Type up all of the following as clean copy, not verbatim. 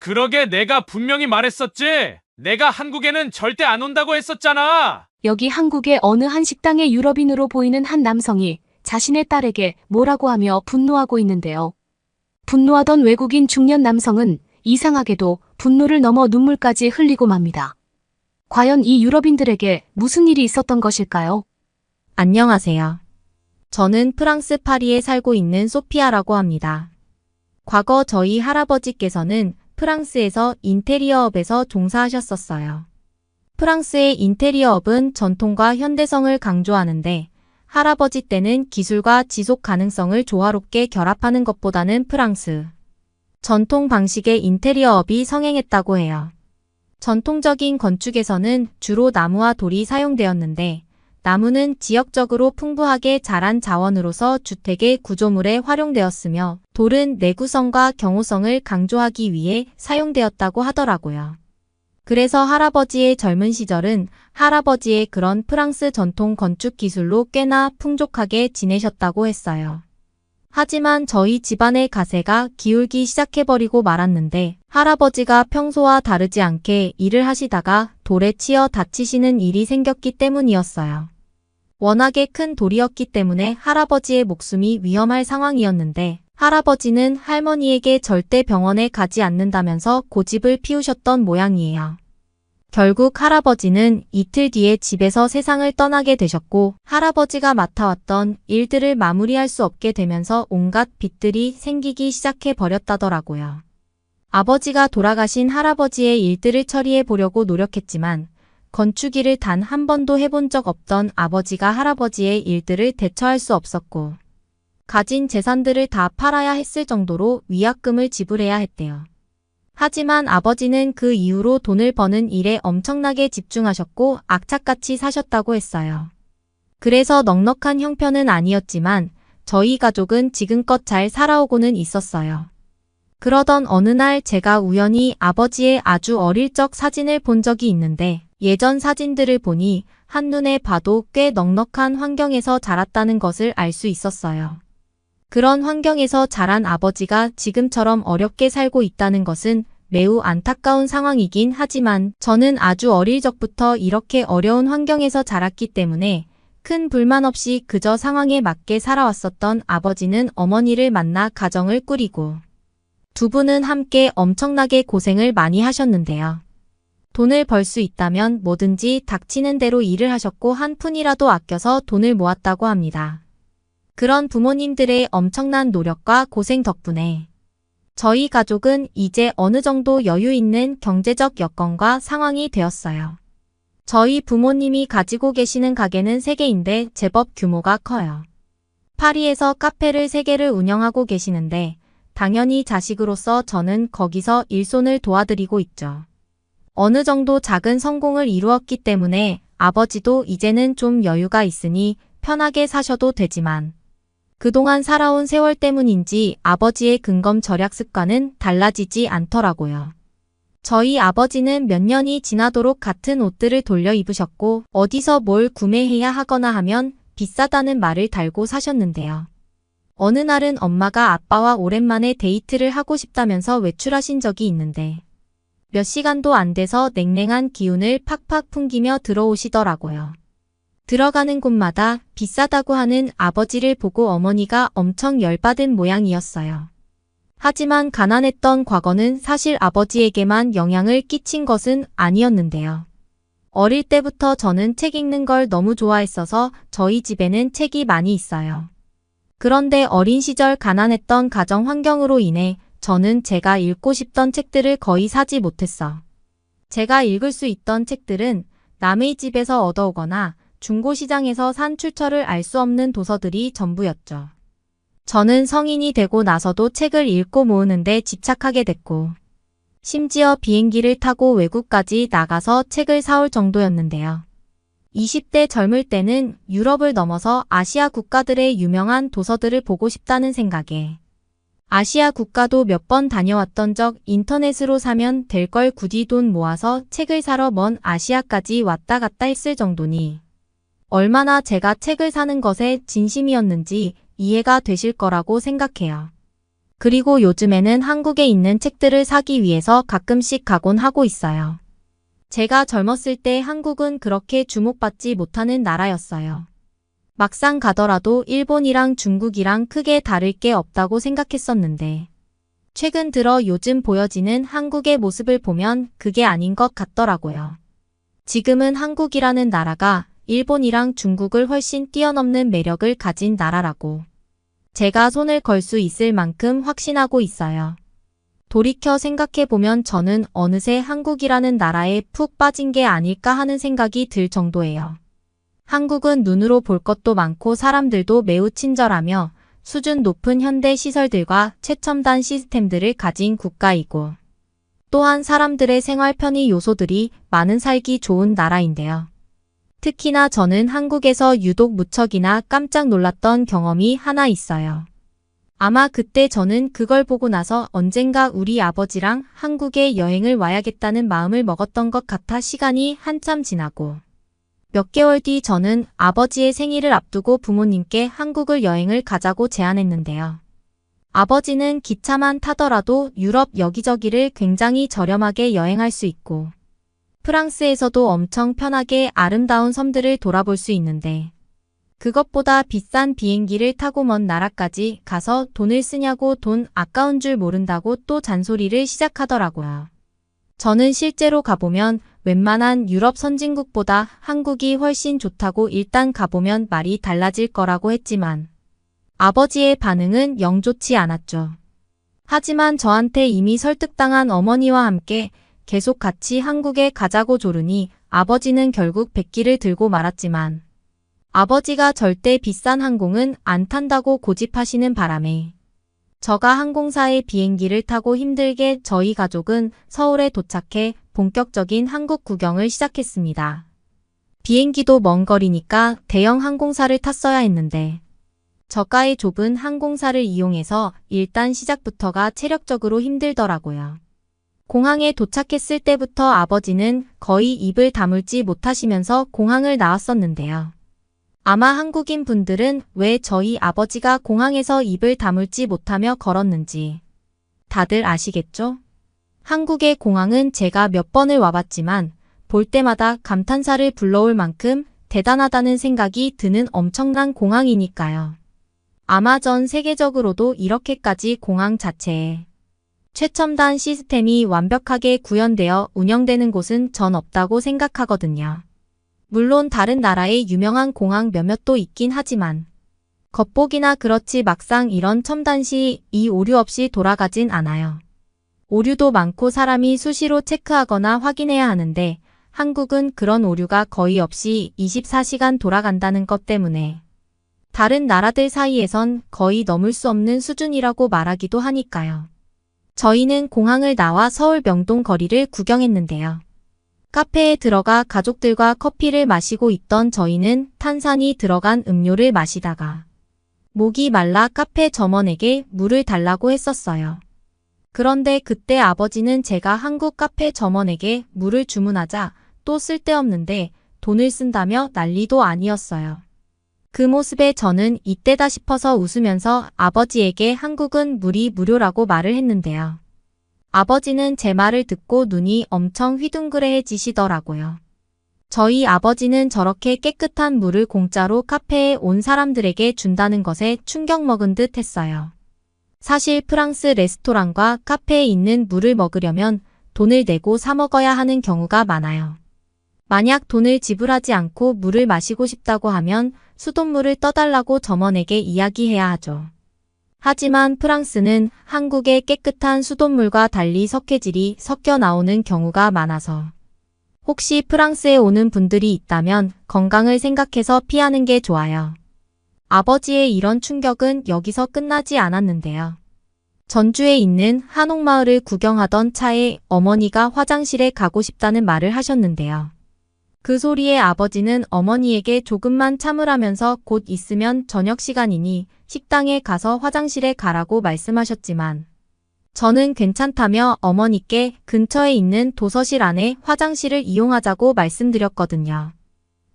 그러게 내가 분명히 말했었지. 내가 한국에는 절대 안 온다고 했었잖아. 여기 한국의 어느 한 식당의 유럽인으로 보이는 한 남성이 자신의 딸에게 뭐라고 하며 분노하고 있는데요. 분노하던 외국인 중년 남성은 이상하게도 분노를 넘어 눈물까지 흘리고 맙니다. 과연 이 유럽인들에게 무슨 일이 있었던 것일까요? 안녕하세요. 저는 프랑스 파리에 살고 있는 소피아라고 합니다. 과거 저희 할아버지께서는 프랑스에서 인테리어업에서 종사하셨었어요. 프랑스의 인테리어업은 전통과 현대성을 강조하는데 할아버지 때는 기술과 지속 가능성을 조화롭게 결합하는 것보다는 프랑스 전통 방식의 인테리어업이 성행했다고 해요. 전통적인 건축에서는 주로 나무와 돌이 사용되었는데 나무는 지역적으로 풍부하게 자란 자원으로서 주택의 구조물에 활용되었으며 돌은 내구성과 경호성을 강조하기 위해 사용되었다고 하더라고요. 그래서 할아버지의 젊은 시절은 할아버지의 그런 프랑스 전통 건축 기술로 꽤나 풍족하게 지내셨다고 했어요. 하지만 저희 집안의 가세가 기울기 시작해버리고 말았는데 할아버지가 평소와 다르지 않게 일을 하시다가 돌에 치여 다치시는 일이 생겼기 때문이었어요. 워낙에 큰 돌이었기 때문에 할아버지의 목숨이 위험할 상황이었는데 할아버지는 할머니에게 절대 병원에 가지 않는다면서 고집을 피우셨던 모양이에요. 결국 할아버지는 이틀 뒤에 집에서 세상을 떠나게 되셨고 할아버지가 맡아왔던 일들을 마무리할 수 없게 되면서 온갖 빚들이 생기기 시작해 버렸다더라고요. 아버지가 돌아가신 할아버지의 일들을 처리해 보려고 노력했지만 건축 일을 단 한 번도 해본 적 없던 아버지가 할아버지의 일들을 대처할 수 없었고 가진 재산들을 다 팔아야 했을 정도로 위약금을 지불해야 했대요. 하지만 아버지는 그 이후로 돈을 버는 일에 엄청나게 집중하셨고 악착같이 사셨다고 했어요. 그래서 넉넉한 형편은 아니었지만 저희 가족은 지금껏 잘 살아오고는 있었어요. 그러던 어느 날 제가 우연히 아버지의 아주 어릴 적 사진을 본 적이 있는데 예전 사진들을 보니 한눈에 봐도 꽤 넉넉한 환경에서 자랐다는 것을 알 수 있었어요. 그런 환경에서 자란 아버지가 지금처럼 어렵게 살고 있다는 것은 매우 안타까운 상황이긴 하지만 저는 아주 어릴 적부터 이렇게 어려운 환경에서 자랐기 때문에 큰 불만 없이 그저 상황에 맞게 살아왔었던 아버지는 어머니를 만나 가정을 꾸리고 두 분은 함께 엄청나게 고생을 많이 하셨는데요. 돈을 벌 수 있다면 뭐든지 닥치는 대로 일을 하셨고 한 푼이라도 아껴서 돈을 모았다고 합니다. 그런 부모님들의 엄청난 노력과 고생 덕분에 저희 가족은 이제 어느 정도 여유 있는 경제적 여건과 상황이 되었어요. 저희 부모님이 가지고 계시는 가게는 3개인데 제법 규모가 커요. 파리에서 카페를 3개를 운영하고 계시는데 당연히 자식으로서 저는 거기서 일손을 도와드리고 있죠. 어느 정도 작은 성공을 이루었기 때문에 아버지도 이제는 좀 여유가 있으니 편하게 사셔도 되지만 그동안 살아온 세월 때문인지 아버지의 근검 절약 습관은 달라지지 않더라고요. 저희 아버지는 몇 년이 지나도록 같은 옷들을 돌려 입으셨고 어디서 뭘 구매해야 하거나 하면 비싸다는 말을 달고 사셨는데요. 어느 날은 엄마가 아빠와 오랜만에 데이트를 하고 싶다면서 외출하신 적이 있는데 몇 시간도 안 돼서 냉랭한 기운을 팍팍 풍기며 들어오시더라고요. 들어가는 곳마다 비싸다고 하는 아버지를 보고 어머니가 엄청 열받은 모양이었어요. 하지만 가난했던 과거는 사실 아버지에게만 영향을 끼친 것은 아니었는데요. 어릴 때부터 저는 책 읽는 걸 너무 좋아했어서 저희 집에는 책이 많이 있어요. 그런데 어린 시절 가난했던 가정 환경으로 인해 저는 제가 읽고 싶던 책들을 거의 사지 못했어. 제가 읽을 수 있던 책들은 남의 집에서 얻어오거나 중고시장에서 산 출처를 알 수 없는 도서들이 전부였죠. 저는 성인이 되고 나서도 책을 읽고 모으는데 집착하게 됐고 심지어 비행기를 타고 외국까지 나가서 책을 사올 정도였는데요. 20대 젊을 때는 유럽을 넘어서 아시아 국가들의 유명한 도서들을 보고 싶다는 생각에 아시아 국가도 몇 번 다녀왔던 적 인터넷으로 사면 될 걸 굳이 돈 모아서 책을 사러 먼 아시아까지 왔다 갔다 했을 정도니 얼마나 제가 책을 사는 것에 진심이었는지 이해가 되실 거라고 생각해요. 그리고 요즘에는 한국에 있는 책들을 사기 위해서 가끔씩 가곤 하고 있어요. 제가 젊었을 때 한국은 그렇게 주목받지 못하는 나라였어요. 막상 가더라도 일본이랑 중국이랑 크게 다를 게 없다고 생각했었는데 최근 들어 요즘 보여지는 한국의 모습을 보면 그게 아닌 것 같더라고요. 지금은 한국이라는 나라가 일본이랑 중국을 훨씬 뛰어넘는 매력을 가진 나라라고 제가 손을 걸 수 있을 만큼 확신하고 있어요. 돌이켜 생각해보면 저는 어느새 한국이라는 나라에 푹 빠진 게 아닐까 하는 생각이 들 정도예요. 한국은 눈으로 볼 것도 많고 사람들도 매우 친절하며 수준 높은 현대 시설들과 최첨단 시스템들을 가진 국가이고 또한 사람들의 생활 편의 요소들이 많은 살기 좋은 나라인데요. 특히나 저는 한국에서 유독 무척이나 깜짝 놀랐던 경험이 하나 있어요. 아마 그때 저는 그걸 보고 나서 언젠가 우리 아버지랑 한국에 여행을 와야겠다는 마음을 먹었던 것 같아 시간이 한참 지나고 몇 개월 뒤 저는 아버지의 생일을 앞두고 부모님께 한국을 여행을 가자고 제안했는데요. 아버지는 기차만 타더라도 유럽 여기저기를 굉장히 저렴하게 여행할 수 있고 프랑스에서도 엄청 편하게 아름다운 섬들을 돌아볼 수 있는데 그것보다 비싼 비행기를 타고 먼 나라까지 가서 돈을 쓰냐고 돈 아까운 줄 모른다고 또 잔소리를 시작하더라고요. 저는 실제로 가보면 웬만한 유럽 선진국보다 한국이 훨씬 좋다고 일단 가보면 말이 달라질 거라고 했지만 아버지의 반응은 영 좋지 않았죠. 하지만 저한테 이미 설득당한 어머니와 함께 계속 같이 한국에 가자고 조르니 아버지는 결국 백기를 들고 말았지만 아버지가 절대 비싼 항공은 안 탄다고 고집하시는 바람에 저가 항공사의 비행기를 타고 힘들게 저희 가족은 서울에 도착해 본격적인 한국 구경을 시작했습니다. 비행기도 먼 거리니까 대형 항공사를 탔어야 했는데 저가의 좁은 항공사를 이용해서 일단 시작부터가 체력적으로 힘들더라고요. 공항에 도착했을 때부터 아버지는 거의 입을 다물지 못하시면서 공항을 나왔었는데요. 아마 한국인 분들은 왜 저희 아버지가 공항에서 입을 다물지 못하며 걸었는지 다들 아시겠죠? 한국의 공항은 제가 몇 번을 와봤지만 볼 때마다 감탄사를 불러올 만큼 대단하다는 생각이 드는 엄청난 공항이니까요. 아마 전 세계적으로도 이렇게까지 공항 자체에 최첨단 시스템이 완벽하게 구현되어 운영되는 곳은 전 없다고 생각하거든요. 물론 다른 나라의 유명한 공항 몇몇도 있긴 하지만 겉보기나 그렇지 막상 이런 첨단시 이 오류 없이 돌아가진 않아요. 오류도 많고 사람이 수시로 체크하거나 확인해야 하는데 한국은 그런 오류가 거의 없이 24시간 돌아간다는 것 때문에 다른 나라들 사이에선 거의 넘을 수 없는 수준이라고 말하기도 하니까요. 저희는 공항을 나와 서울 명동 거리를 구경했는데요. 카페에 들어가 가족들과 커피를 마시고 있던 저희는 탄산이 들어간 음료를 마시다가 목이 말라 카페 점원에게 물을 달라고 했었어요. 그런데 그때 아버지는 제가 한국 카페 점원에게 물을 주문하자 또 쓸데없는데 돈을 쓴다며 난리도 아니었어요. 그 모습에 저는 이때다 싶어서 웃으면서 아버지에게 한국은 물이 무료라고 말을 했는데요. 아버지는 제 말을 듣고 눈이 엄청 휘둥그레해지시더라고요. 저희 아버지는 저렇게 깨끗한 물을 공짜로 카페에 온 사람들에게 준다는 것에 충격 먹은 듯 했어요. 사실 프랑스 레스토랑과 카페에 있는 물을 먹으려면 돈을 내고 사 먹어야 하는 경우가 많아요. 만약 돈을 지불하지 않고 물을 마시고 싶다고 하면 수돗물을 떠달라고 점원에게 이야기해야 하죠. 하지만 프랑스는 한국의 깨끗한 수돗물과 달리 석회질이 섞여 나오는 경우가 많아서 혹시 프랑스에 오는 분들이 있다면 건강을 생각해서 피하는 게 좋아요. 아버지의 이런 충격은 여기서 끝나지 않았는데요. 전주에 있는 한옥마을을 구경하던 차에 어머니가 화장실에 가고 싶다는 말을 하셨는데요. 그 소리에 아버지는 어머니에게 조금만 참으라면서 곧 있으면 저녁 시간이니 식당에 가서 화장실에 가라고 말씀하셨지만 저는 괜찮다며 어머니께 근처에 있는 도서실 안에 화장실을 이용하자고 말씀드렸거든요.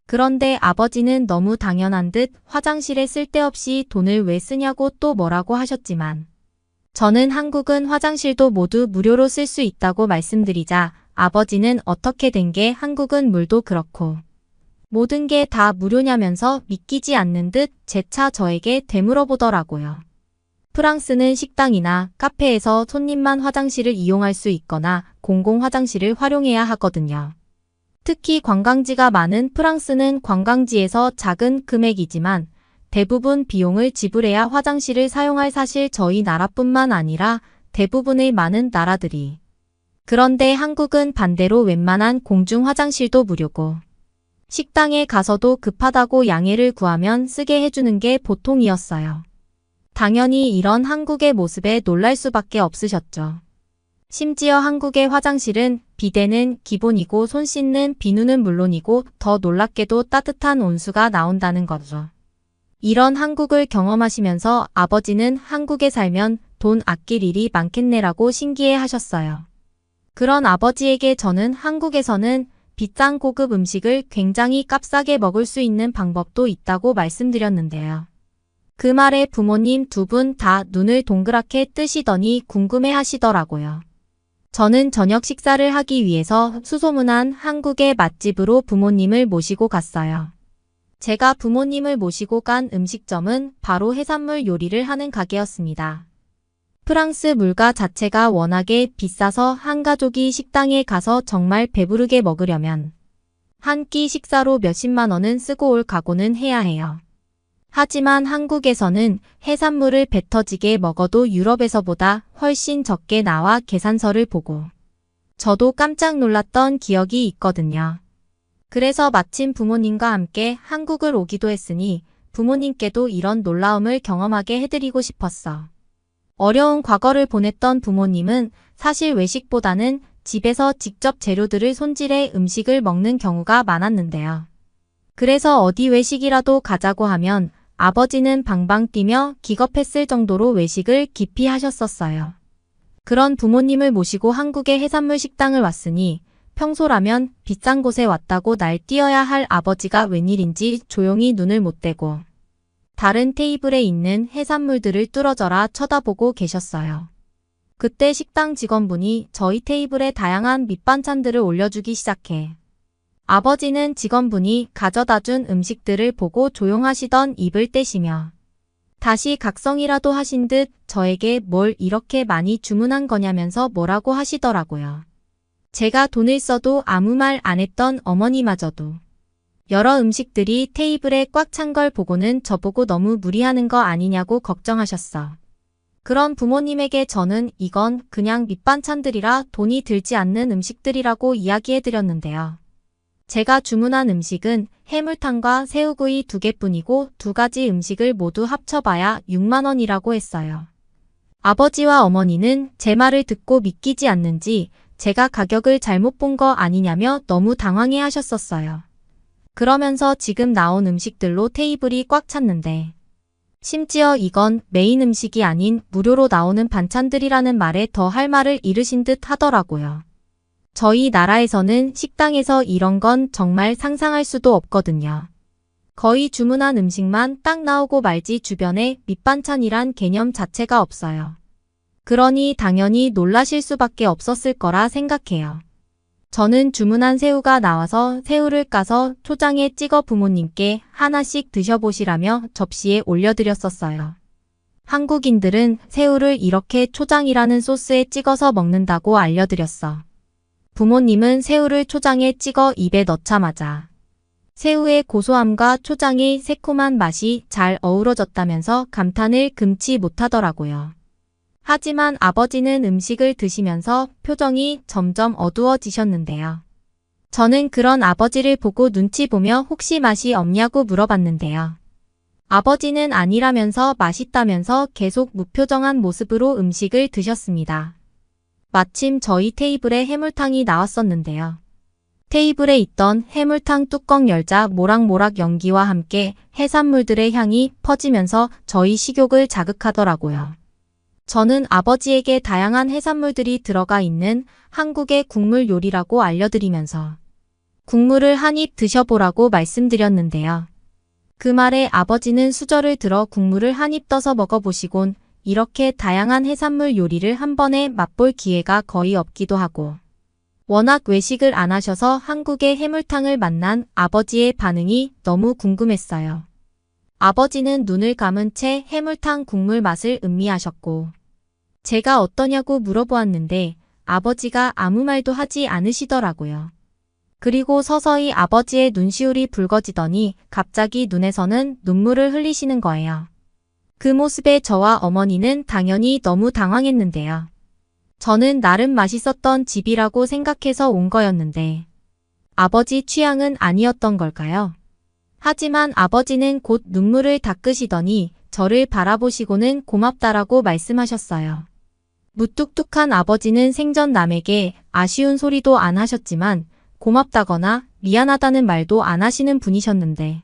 그런데 아버지는 너무 당연한 듯 화장실에 쓸데없이 돈을 왜 쓰냐고 또 뭐라고 하셨지만 저는 한국은 화장실도 모두 무료로 쓸 수 있다고 말씀드리자 아버지는 어떻게 된 게 한국은 물도 그렇고 모든 게 다 무료냐면서 믿기지 않는 듯 재차 저에게 되물어보더라고요. 프랑스는 식당이나 카페에서 손님만 화장실을 이용할 수 있거나 공공 화장실을 활용해야 하거든요. 특히 관광지가 많은 프랑스는 관광지에서 작은 금액이지만 대부분 비용을 지불해야 화장실을 사용할 사실 저희 나라뿐만 아니라 대부분의 많은 나라들이. 그런데 한국은 반대로 웬만한 공중 화장실도 무료고 식당에 가서도 급하다고 양해를 구하면 쓰게 해주는 게 보통이었어요. 당연히 이런 한국의 모습에 놀랄 수밖에 없으셨죠. 심지어 한국의 화장실은 비데는 기본이고 손 씻는 비누는 물론이고 더 놀랍게도 따뜻한 온수가 나온다는 거죠. 이런 한국을 경험하시면서 아버지는 한국에 살면 돈 아낄 일이 많겠네라고 신기해 하셨어요. 그런 아버지에게 저는 한국에서는 비싼 고급 음식을 굉장히 값싸게 먹을 수 있는 방법도 있다고 말씀드렸는데요. 그 말에 부모님 두 분 다 눈을 동그랗게 뜨시더니 궁금해 하시더라고요. 저는 저녁 식사를 하기 위해서 수소문한 한국의 맛집으로 부모님을 모시고 갔어요. 제가 부모님을 모시고 간 음식점은 바로 해산물 요리를 하는 가게였습니다. 프랑스 물가 자체가 워낙에 비싸서 한 가족이 식당에 가서 정말 배부르게 먹으려면 한 끼 식사로 몇십만 원은 쓰고 올 각오는 해야 해요. 하지만 한국에서는 해산물을 배 터지게 먹어도 유럽에서보다 훨씬 적게 나와 계산서를 보고 저도 깜짝 놀랐던 기억이 있거든요. 그래서 마침 부모님과 함께 한국을 오기도 했으니 부모님께도 이런 놀라움을 경험하게 해드리고 싶었어. 어려운 과거를 보냈던 부모님은 사실 외식보다는 집에서 직접 재료들을 손질해 음식을 먹는 경우가 많았는데요. 그래서 어디 외식이라도 가자고 하면 아버지는 방방 뛰며 기겁했을 정도로 외식을 기피 하셨었어요. 그런 부모님을 모시고 한국의 해산물 식당을 왔으니 평소라면 비싼 곳에 왔다고 날뛰어야 할 아버지가 웬일인지 조용히 눈을 못 떼고 다른 테이블에 있는 해산물들을 뚫어져라 쳐다보고 계셨어요. 그때 식당 직원분이 저희 테이블에 다양한 밑반찬들을 올려주기 시작해 아버지는 직원분이 가져다준 음식들을 보고 조용하시던 입을 떼시며 다시 각성이라도 하신 듯 저에게 뭘 이렇게 많이 주문한 거냐면서 뭐라고 하시더라고요. 제가 돈을 써도 아무 말 안 했던 어머니마저도 여러 음식들이 테이블에 꽉 찬 걸 보고는 저보고 너무 무리하는 거 아니냐고 걱정하셨어. 그런 부모님에게 저는 이건 그냥 밑반찬들이라 돈이 들지 않는 음식들이라고 이야기해드렸는데요. 제가 주문한 음식은 해물탕과 새우구이 2개뿐이고 2가지 음식을 모두 합쳐봐야 6만 원이라고 했어요. 아버지와 어머니는 제 말을 듣고 믿기지 않는지 제가 가격을 잘못 본 거 아니냐며 너무 당황해 하셨었어요. 그러면서 지금 나온 음식들로 테이블이 꽉 찼는데 심지어 이건 메인 음식이 아닌 무료로 나오는 반찬들이라는 말에 더 할 말을 잃으신 듯 하더라고요. 저희 나라에서는 식당에서 이런 건 정말 상상할 수도 없거든요. 거의 주문한 음식만 딱 나오고 말지 주변에 밑반찬이란 개념 자체가 없어요. 그러니 당연히 놀라실 수밖에 없었을 거라 생각해요. 저는 주문한 새우가 나와서 새우를 까서 초장에 찍어 부모님께 하나씩 드셔보시라며 접시에 올려드렸었어요. 한국인들은 새우를 이렇게 초장이라는 소스에 찍어서 먹는다고 알려드렸어. 부모님은 새우를 초장에 찍어 입에 넣자마자 새우의 고소함과 초장의 새콤한 맛이 잘 어우러졌다면서 감탄을 금치 못하더라고요. 하지만 아버지는 음식을 드시면서 표정이 점점 어두워지셨는데요. 저는 그런 아버지를 보고 눈치 보며 혹시 맛이 없냐고 물어봤는데요. 아버지는 아니라면서 맛있다면서 계속 무표정한 모습으로 음식을 드셨습니다. 마침 저희 테이블에 해물탕이 나왔었는데요. 테이블에 있던 해물탕 뚜껑 열자 모락모락 연기와 함께 해산물들의 향이 퍼지면서 저희 식욕을 자극하더라고요. 저는 아버지에게 다양한 해산물들이 들어가 있는 한국의 국물 요리라고 알려드리면서 국물을 한 입 드셔보라고 말씀드렸는데요. 그 말에 아버지는 수저를 들어 국물을 한 입 떠서 먹어보시곤 이렇게 다양한 해산물 요리를 한 번에 맛볼 기회가 거의 없기도 하고 워낙 외식을 안 하셔서 한국의 해물탕을 만난 아버지의 반응이 너무 궁금했어요. 아버지는 눈을 감은 채 해물탕 국물 맛을 음미하셨고 제가 어떠냐고 물어보았는데 아버지가 아무 말도 하지 않으시더라고요. 그리고 서서히 아버지의 눈시울이 붉어지더니 갑자기 눈에서는 눈물을 흘리시는 거예요. 그 모습에 저와 어머니는 당연히 너무 당황했는데요. 저는 나름 맛있었던 집이라고 생각해서 온 거였는데 아버지 취향은 아니었던 걸까요? 하지만 아버지는 곧 눈물을 닦으시더니 저를 바라보시고는 고맙다라고 말씀하셨어요. 무뚝뚝한 아버지는 생전 남에게 아쉬운 소리도 안 하셨지만 고맙다거나 미안하다는 말도 안 하시는 분이셨는데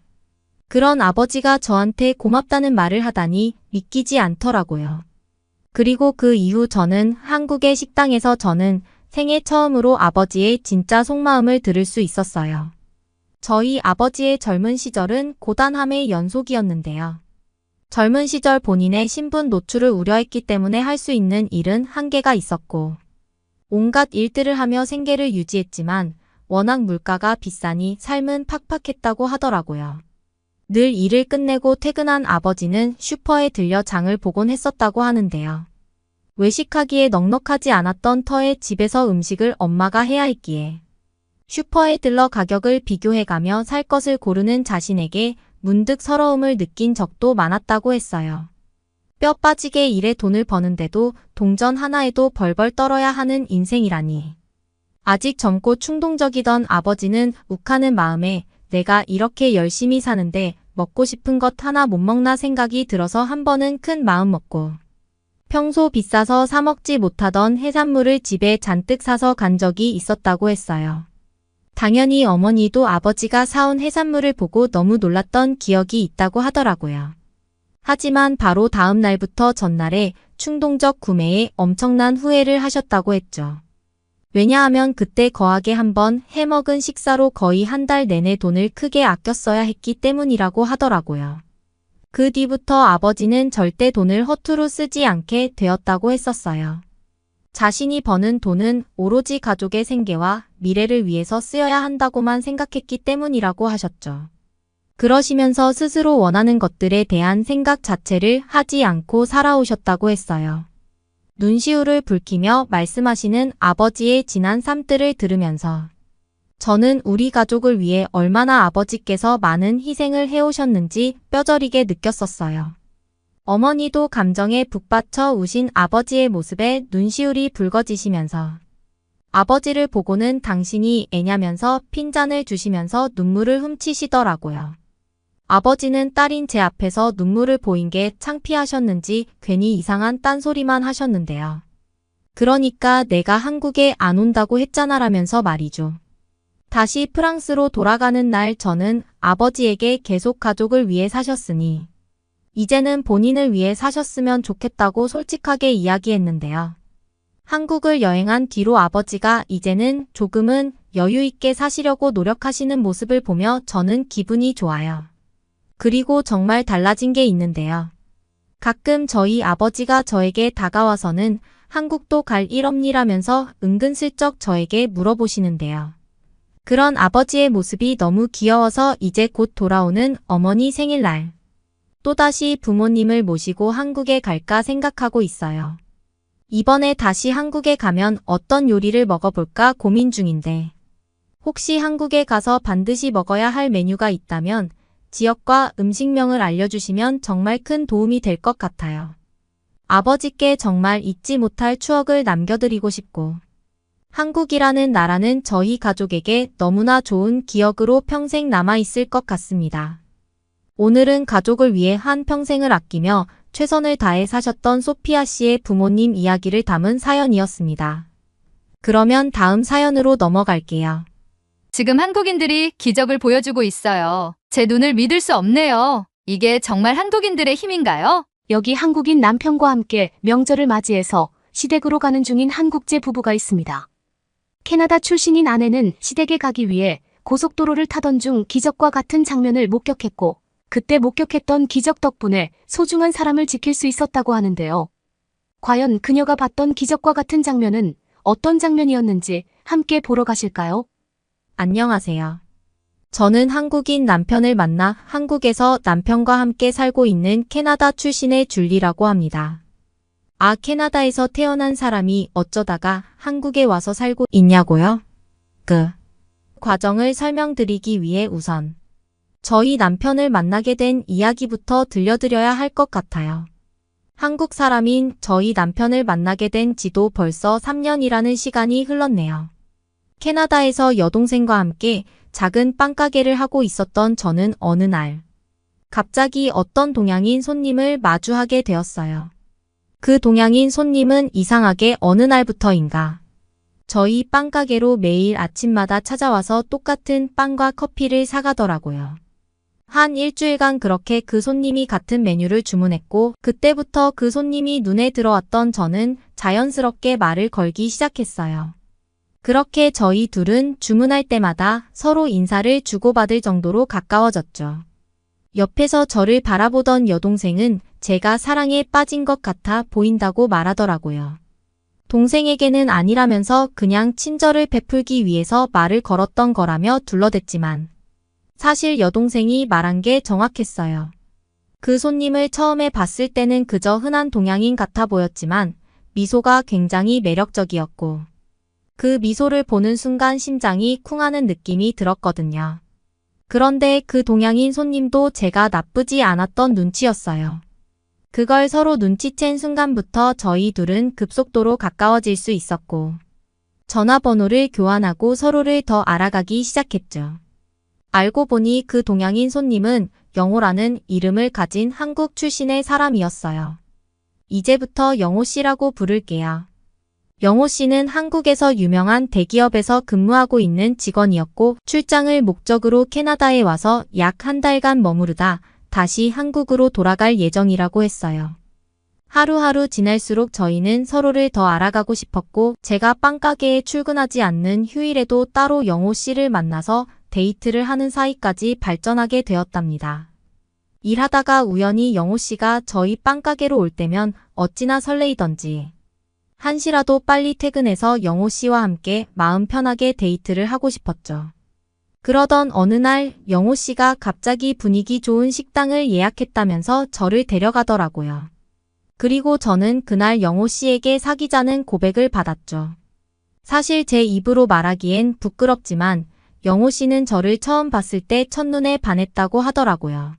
그런 아버지가 저한테 고맙다는 말을 하다니 믿기지 않더라고요. 그리고 그 이후 저는 한국의 식당에서 저는 생애 처음으로 아버지의 진짜 속마음을 들을 수 있었어요. 저희 아버지의 젊은 시절은 고단함의 연속이었는데요. 젊은 시절 본인의 신분 노출을 우려했기 때문에 할 수 있는 일은 한계가 있었고 온갖 일들을 하며 생계를 유지했지만 워낙 물가가 비싸니 삶은 팍팍했다고 하더라고요. 늘 일을 끝내고 퇴근한 아버지는 슈퍼에 들려 장을 보곤 했었다고 하는데요. 외식하기에 넉넉하지 않았던 터에 집에서 음식을 엄마가 해야 했기에 슈퍼에 들러 가격을 비교해가며 살 것을 고르는 자신에게 문득 서러움을 느낀 적도 많았다고 했어요. 뼈 빠지게 일해 돈을 버는데도 동전 하나에도 벌벌 떨어야 하는 인생이라니. 아직 젊고 충동적이던 아버지는 욱하는 마음에 내가 이렇게 열심히 사는데 먹고 싶은 것 하나 못 먹나 생각이 들어서 한 번은 큰 마음 먹고 평소 비싸서 사 먹지 못하던 해산물을 집에 잔뜩 사서 간 적이 있었다고 했어요. 당연히 어머니도 아버지가 사온 해산물을 보고 너무 놀랐던 기억이 있다고 하더라고요. 하지만 바로 다음 날부터 전날에 충동적 구매에 엄청난 후회를 하셨다고 했죠. 왜냐하면 그때 거하게 한번 해먹은 식사로 거의 한 달 내내 돈을 크게 아껴 써야 했기 때문이라고 하더라고요. 그 뒤부터 아버지는 절대 돈을 허투루 쓰지 않게 되었다고 했었어요. 자신이 버는 돈은 오로지 가족의 생계와 미래를 위해서 쓰여야 한다고만 생각했기 때문이라고 하셨죠. 그러시면서 스스로 원하는 것들에 대한 생각 자체를 하지 않고 살아오셨다고 했어요. 눈시울을 붉히며 말씀하시는 아버지의 지난 삶들을 들으면서 저는 우리 가족을 위해 얼마나 아버지께서 많은 희생을 해오셨는지 뼈저리게 느꼈었어요. 어머니도 감정에 북받쳐 우신 아버지의 모습에 눈시울이 붉어지시면서 아버지를 보고는 당신이 애냐면서 핀잔을 주시면서 눈물을 훔치시더라고요. 아버지는 딸인 제 앞에서 눈물을 보인 게 창피하셨는지 괜히 이상한 딴소리만 하셨는데요. 그러니까 내가 한국에 안 온다고 했잖아라면서 말이죠. 다시 프랑스로 돌아가는 날 저는 아버지에게 계속 가족을 위해 사셨으니 이제는 본인을 위해 사셨으면 좋겠다고 솔직하게 이야기했는데요. 한국을 여행한 뒤로 아버지가 이제는 조금은 여유 있게 사시려고 노력하시는 모습을 보며 저는 기분이 좋아요. 그리고 정말 달라진 게 있는데요. 가끔 저희 아버지가 저에게 다가와서는 한국도 갈 일 없니라면서 은근슬쩍 저에게 물어보시는데요. 그런 아버지의 모습이 너무 귀여워서 이제 곧 돌아오는 어머니 생일날 또다시 부모님을 모시고 한국에 갈까 생각하고 있어요. 이번에 다시 한국에 가면 어떤 요리를 먹어볼까 고민 중인데 혹시 한국에 가서 반드시 먹어야 할 메뉴가 있다면 지역과 음식명을 알려주시면 정말 큰 도움이 될 것 같아요. 아버지께 정말 잊지 못할 추억을 남겨드리고 싶고 한국이라는 나라는 저희 가족에게 너무나 좋은 기억으로 평생 남아있을 것 같습니다. 오늘은 가족을 위해 한 평생을 아끼며 최선을 다해 사셨던 소피아 씨의 부모님 이야기를 담은 사연이었습니다. 그러면 다음 사연으로 넘어갈게요. 지금 한국인들이 기적을 보여주고 있어요. 제 눈을 믿을 수 없네요. 이게 정말 한국인들의 힘인가요? 여기 한국인 남편과 함께 명절을 맞이해서 시댁으로 가는 중인 한국제 부부가 있습니다. 캐나다 출신인 아내는 시댁에 가기 위해 고속도로를 타던 중 기적과 같은 장면을 목격했고 그때 목격했던 기적 덕분에 소중한 사람을 지킬 수 있었다고 하는데요. 과연 그녀가 봤던 기적과 같은 장면은 어떤 장면이었는지 함께 보러 가실까요? 안녕하세요. 저는 한국인 남편을 만나 한국에서 남편과 함께 살고 있는 캐나다 출신의 줄리라고 합니다. 캐나다에서 태어난 사람이 어쩌다가 한국에 와서 살고 있냐고요? 그 과정을 설명드리기 위해 우선 저희 남편을 만나게 된 이야기부터 들려드려야 할 것 같아요. 한국 사람인 저희 남편을 만나게 된 지도 벌써 3년이라는 시간이 흘렀네요. 캐나다에서 여동생과 함께 작은 빵가게를 하고 있었던 저는 어느 날 갑자기 어떤 동양인 손님을 마주하게 되었어요. 그 동양인 손님은 이상하게 어느 날부터인가 저희 빵가게로 매일 아침마다 찾아와서 똑같은 빵과 커피를 사가더라고요. 한 일주일간 그렇게 그 손님이 같은 메뉴를 주문했고 그때부터 그 손님이 눈에 들어왔던 저는 자연스럽게 말을 걸기 시작했어요. 그렇게 저희 둘은 주문할 때마다 서로 인사를 주고받을 정도로 가까워졌죠. 옆에서 저를 바라보던 여동생은 제가 사랑에 빠진 것 같아 보인다고 말하더라고요. 동생에게는 아니라면서 그냥 친절을 베풀기 위해서 말을 걸었던 거라며 둘러댔지만 사실 여동생이 말한 게 정확했어요. 그 손님을 처음에 봤을 때는 그저 흔한 동양인 같아 보였지만 미소가 굉장히 매력적이었고 그 미소를 보는 순간 심장이 쿵하는 느낌이 들었거든요. 그런데 그 동양인 손님도 제가 나쁘지 않았던 눈치였어요. 그걸 서로 눈치챈 순간부터 저희 둘은 급속도로 가까워질 수 있었고 전화번호를 교환하고 서로를 더 알아가기 시작했죠. 알고 보니 그 동양인 손님은 영호라는 이름을 가진 한국 출신의 사람이었어요. 이제부터 영호 씨라고 부를게요. 영호 씨는 한국에서 유명한 대기업에서 근무하고 있는 직원이었고 출장을 목적으로 캐나다에 와서 약 한 달간 머무르다 다시 한국으로 돌아갈 예정이라고 했어요. 하루하루 지날수록 저희는 서로를 더 알아가고 싶었고 제가 빵가게에 출근하지 않는 휴일에도 따로 영호 씨를 만나서 데이트를 하는 사이까지 발전하게 되었답니다. 일하다가 우연히 영호 씨가 저희 빵가게로 올 때면 어찌나 설레이던지 한시라도 빨리 퇴근해서 영호 씨와 함께 마음 편하게 데이트를 하고 싶었죠. 그러던 어느 날 영호 씨가 갑자기 분위기 좋은 식당을 예약했다면서 저를 데려가더라고요. 그리고 저는 그날 영호 씨에게 사귀자는 고백을 받았죠. 사실 제 입으로 말하기엔 부끄럽지만 영호 씨는 저를 처음 봤을 때 첫눈에 반했다고 하더라고요.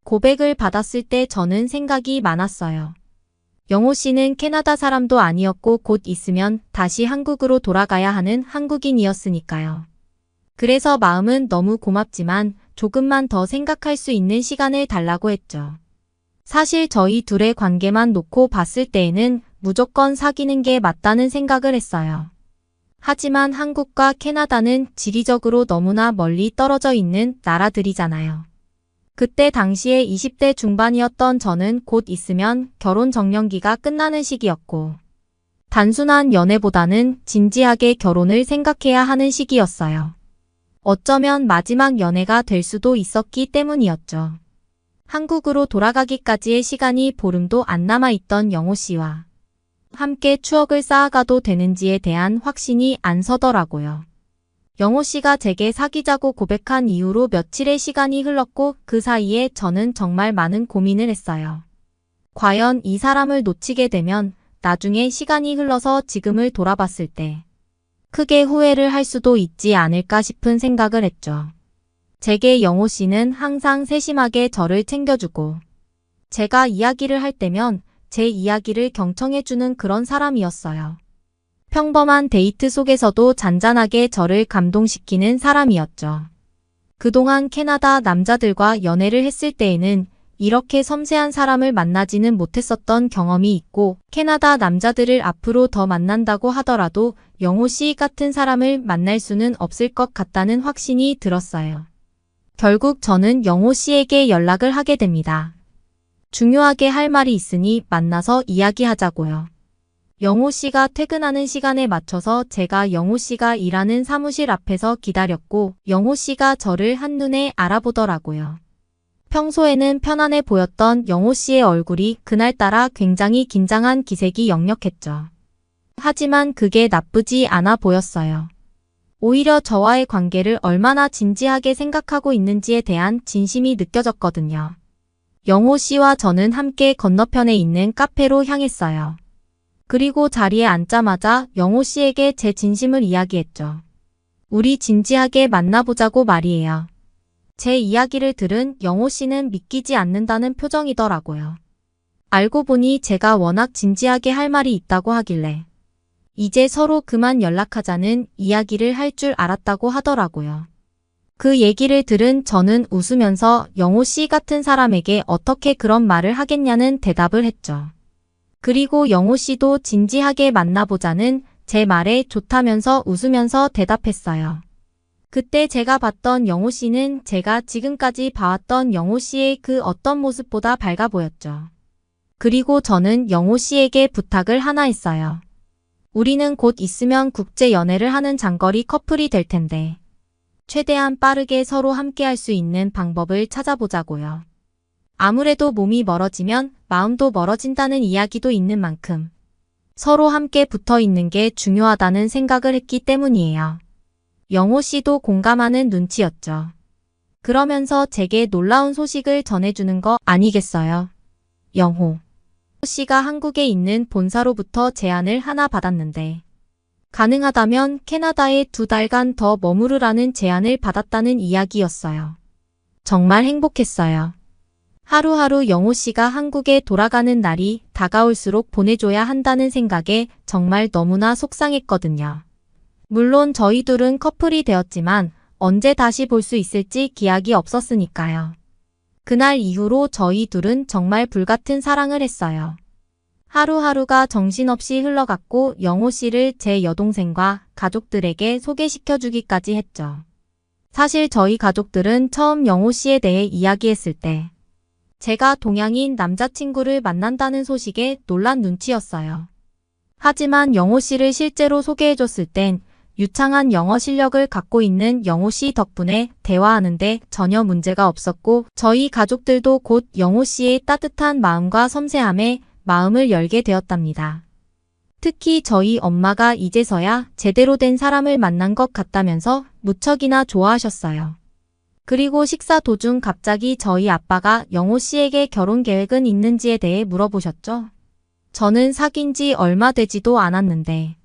고백을 받았을 때 저는 생각이 많았어요. 영호 씨는 캐나다 사람도 아니었고 곧 있으면 다시 한국으로 돌아가야 하는 한국인이었으니까요. 그래서 마음은 너무 고맙지만 조금만 더 생각할 수 있는 시간을 달라고 했죠. 사실 저희 둘의 관계만 놓고 봤을 때에는 무조건 사귀는 게 맞다는 생각을 했어요. 하지만 한국과 캐나다는 지리적으로 너무나 멀리 떨어져 있는 나라들이잖아요. 그때 당시에 20대 중반이었던 저는 곧 있으면 결혼 정년기가 끝나는 시기였고 단순한 연애보다는 진지하게 결혼을 생각해야 하는 시기였어요. 어쩌면 마지막 연애가 될 수도 있었기 때문이었죠. 한국으로 돌아가기까지의 시간이 보름도 안 남아있던 영호 씨와 함께 추억을 쌓아가도 되는지에 대한 확신이 안 서더라고요. 영호 씨가 제게 사귀자고 고백한 이후로 며칠의 시간이 흘렀고 그 사이에 저는 정말 많은 고민을 했어요. 과연 이 사람을 놓치게 되면 나중에 시간이 흘러서 지금을 돌아봤을 때 크게 후회를 할 수도 있지 않을까 싶은 생각을 했죠. 제게 영호 씨는 항상 세심하게 저를 챙겨주고 제가 이야기를 할 때면 제 이야기를 경청해주는 그런 사람이었어요. 평범한 데이트 속에서도 잔잔하게 저를 감동시키는 사람이었죠. 그동안 캐나다 남자들과 연애를 했을 때에는 이렇게 섬세한 사람을 만나지는 못했었던 경험이 있고 캐나다 남자들을 앞으로 더 만난다고 하더라도 영호 씨 같은 사람을 만날 수는 없을 것 같다는 확신이 들었어요. 결국 저는 영호 씨에게 연락을 하게 됩니다. 중요하게 할 말이 있으니 만나서 이야기하자고요. 영호 씨가 퇴근하는 시간에 맞춰서 제가 영호 씨가 일하는 사무실 앞에서 기다렸고 영호 씨가 저를 한눈에 알아보더라고요. 평소에는 편안해 보였던 영호 씨의 얼굴이 그날따라 굉장히 긴장한 기색이 역력했죠. 하지만 그게 나쁘지 않아 보였어요. 오히려 저와의 관계를 얼마나 진지하게 생각하고 있는지에 대한 진심이 느껴졌거든요. 영호 씨와 저는 함께 건너편에 있는 카페로 향했어요. 그리고 자리에 앉자마자 영호 씨에게 제 진심을 이야기했죠. 우리 진지하게 만나보자고 말이에요. 제 이야기를 들은 영호 씨는 믿기지 않는다는 표정이더라고요. 알고 보니 제가 워낙 진지하게 할 말이 있다고 하길래 이제 서로 그만 연락하자는 이야기를 할 줄 알았다고 하더라고요. 그 얘기를 들은 저는 웃으면서 영호 씨 같은 사람에게 어떻게 그런 말을 하겠냐는 대답을 했죠. 그리고 영호 씨도 진지하게 만나보자는 제 말에 좋다면서 웃으면서 대답했어요. 그때 제가 봤던 영호 씨는 제가 지금까지 봐왔던 영호 씨의 그 어떤 모습보다 밝아 보였죠. 그리고 저는 영호 씨에게 부탁을 하나 했어요. 우리는 곧 있으면 국제 연애를 하는 장거리 커플이 될 텐데 최대한 빠르게 서로 함께 할 수 있는 방법을 찾아보자고요. 아무래도 몸이 멀어지면 마음도 멀어진다는 이야기도 있는 만큼 서로 함께 붙어 있는 게 중요하다는 생각을 했기 때문이에요. 영호 씨도 공감하는 눈치였죠. 그러면서 제게 놀라운 소식을 전해주는 거 아니겠어요? 영호 씨가 한국에 있는 본사로부터 제안을 하나 받았는데 가능하다면 캐나다에 2달간 더 머무르라는 제안을 받았다는 이야기였어요. 정말 행복했어요. 하루하루 영호 씨가 한국에 돌아가는 날이 다가올수록 보내줘야 한다는 생각에 정말 너무나 속상했거든요. 물론 저희 둘은 커플이 되었지만 언제 다시 볼 수 있을지 기약이 없었으니까요. 그날 이후로 저희 둘은 정말 불같은 사랑을 했어요. 하루하루가 정신없이 흘러갔고 영호 씨를 제 여동생과 가족들에게 소개시켜주기까지 했죠. 사실 저희 가족들은 처음 영호 씨에 대해 이야기했을 때 제가 동양인 남자친구를 만난다는 소식에 놀란 눈치였어요. 하지만 영호 씨를 실제로 소개해줬을 땐 유창한 영어 실력을 갖고 있는 영호 씨 덕분에 대화하는데 전혀 문제가 없었고 저희 가족들도 곧 영호 씨의 따뜻한 마음과 섬세함에 마음을 열게 되었답니다. 특히 저희 엄마가 이제서야 제대로 된 사람을 만난 것 같다면서 무척이나 좋아하셨어요. 그리고 식사 도중 갑자기 저희 아빠가 영호 씨에게 결혼 계획은 있는지에 대해 물어보셨죠. 저는 사귄 지 얼마 되지도 않았는데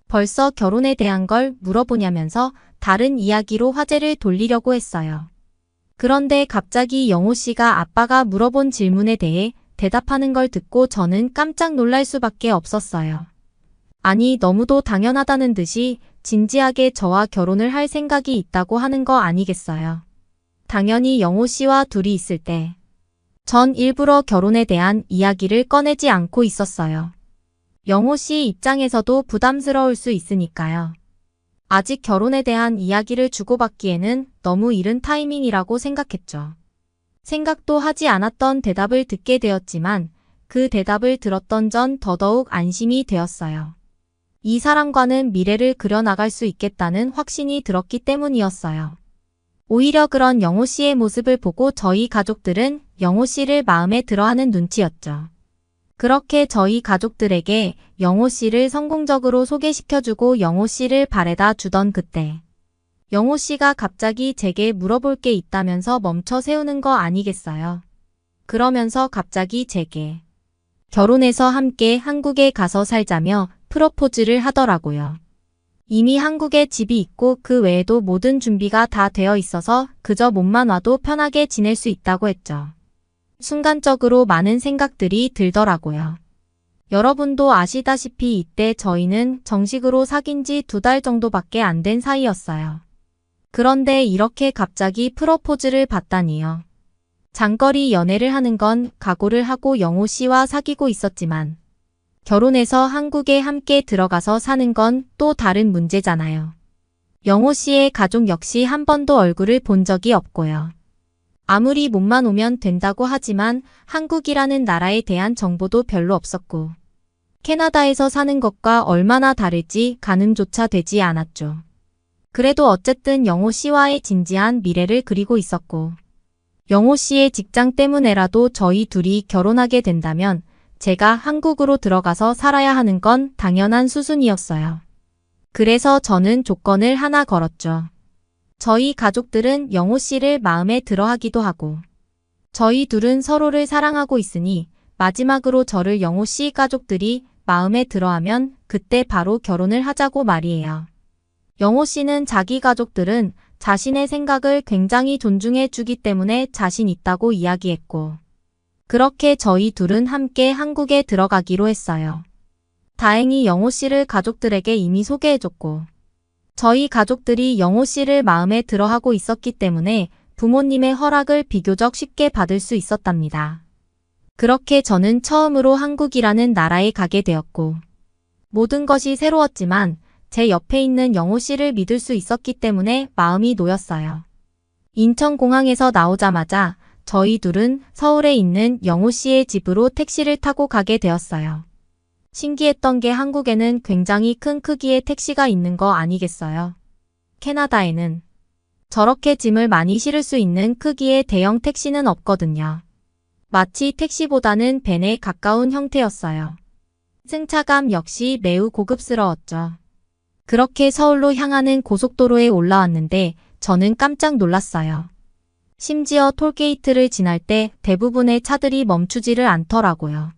벌써 결혼에 대한 걸 물어보냐면서 다른 이야기로 화제를 돌리려고 했어요. 그런데 갑자기 영호 씨가 아빠가 물어본 질문에 대해 대답하는 걸 듣고 저는 깜짝 놀랄 수밖에 없었어요. 아니, 너무도 당연하다는 듯이 진지하게 저와 결혼을 할 생각이 있다고 하는 거 아니겠어요. 당연히 영호 씨와 둘이 있을 때 전 일부러 결혼에 대한 이야기를 꺼내지 않고 있었어요. 영호 씨 입장에서도 부담스러울 수 있으니까요. 아직 결혼에 대한 이야기를 주고받기에는 너무 이른 타이밍이라고 생각했죠. 생각도 하지 않았던 대답을 듣게 되었지만 그 대답을 들었던 전 더더욱 안심이 되었어요. 이 사람과는 미래를 그려나갈 수 있겠다는 확신이 들었기 때문이었어요. 오히려 그런 영호 씨의 모습을 보고 저희 가족들은 영호 씨를 마음에 들어하는 눈치였죠. 그렇게 저희 가족들에게 영호 씨를 성공적으로 소개시켜주고 영호 씨를 바래다 주던 그때 영호 씨가 갑자기 제게 물어볼 게 있다면서 멈춰 세우는 거 아니겠어요? 그러면서 갑자기 제게 결혼해서 함께 한국에 가서 살자며 프로포즈를 하더라고요. 이미 한국에 집이 있고 그 외에도 모든 준비가 다 되어 있어서 그저 몸만 와도 편하게 지낼 수 있다고 했죠. 순간적으로 많은 생각들이 들더라고요. 여러분도 아시다시피 이때 저희는 정식으로 사귄 지 2달 정도밖에 안 된 사이였어요. 그런데 이렇게 갑자기 프로포즈를 받다니요. 장거리 연애를 하는 건 각오를 하고 영호 씨와 사귀고 있었지만 결혼해서 한국에 함께 들어가서 사는 건 또 다른 문제잖아요. 영호 씨의 가족 역시 한 번도 얼굴을 본 적이 없고요. 아무리 몸만 오면 된다고 하지만 한국이라는 나라에 대한 정보도 별로 없었고 캐나다에서 사는 것과 얼마나 다를지 가늠조차 되지 않았죠. 그래도 어쨌든 영호 씨와의 진지한 미래를 그리고 있었고 영호 씨의 직장 때문에라도 저희 둘이 결혼하게 된다면 제가 한국으로 들어가서 살아야 하는 건 당연한 수순이었어요. 그래서 저는 조건을 하나 걸었죠. 저희 가족들은 영호 씨를 마음에 들어 하기도 하고, 저희 둘은 서로를 사랑하고 있으니 마지막으로 저를 영호 씨 가족들이 마음에 들어하면 그때 바로 결혼을 하자고 말이에요. 영호 씨는 자기 가족들은 자신의 생각을 굉장히 존중해 주기 때문에 자신 있다고 이야기했고, 그렇게 저희 둘은 함께 한국에 들어가기로 했어요. 다행히 영호 씨를 가족들에게 이미 소개해줬고, 저희 가족들이 영호 씨를 마음에 들어하고 있었기 때문에 부모님의 허락을 비교적 쉽게 받을 수 있었답니다. 그렇게 저는 처음으로 한국이라는 나라에 가게 되었고, 모든 것이 새로웠지만 제 옆에 있는 영호 씨를 믿을 수 있었기 때문에 마음이 놓였어요. 인천공항에서 나오자마자 저희 둘은 서울에 있는 영호 씨의 집으로 택시를 타고 가게 되었어요. 신기했던 게 한국에는 굉장히 큰 크기의 택시가 있는 거 아니겠어요? 캐나다에는 저렇게 짐을 많이 실을 수 있는 크기의 대형 택시는 없거든요. 마치 택시보다는 밴에 가까운 형태였어요. 승차감 역시 매우 고급스러웠죠. 그렇게 서울로 향하는 고속도로에 올라왔는데 저는 깜짝 놀랐어요. 심지어 톨게이트를 지날 때 대부분의 차들이 멈추지를 않더라고요.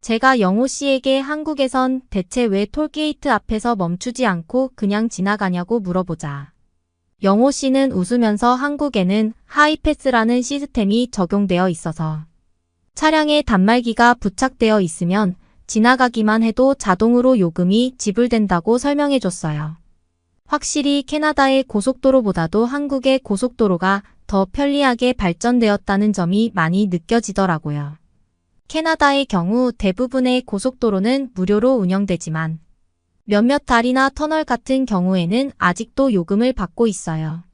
제가 영호 씨에게 한국에선 대체 왜 톨게이트 앞에서 멈추지 않고 그냥 지나가냐고 물어보자, 영호 씨는 웃으면서 한국에는 하이패스라는 시스템이 적용되어 있어서 차량에 단말기가 부착되어 있으면 지나가기만 해도 자동으로 요금이 지불된다고 설명해줬어요. 확실히 캐나다의 고속도로보다도 한국의 고속도로가 더 편리하게 발전되었다는 점이 많이 느껴지더라고요. 캐나다의 경우 대부분의 고속도로는 무료로 운영되지만 몇몇 다리나 터널 같은 경우에는 아직도 요금을 받고 있어요.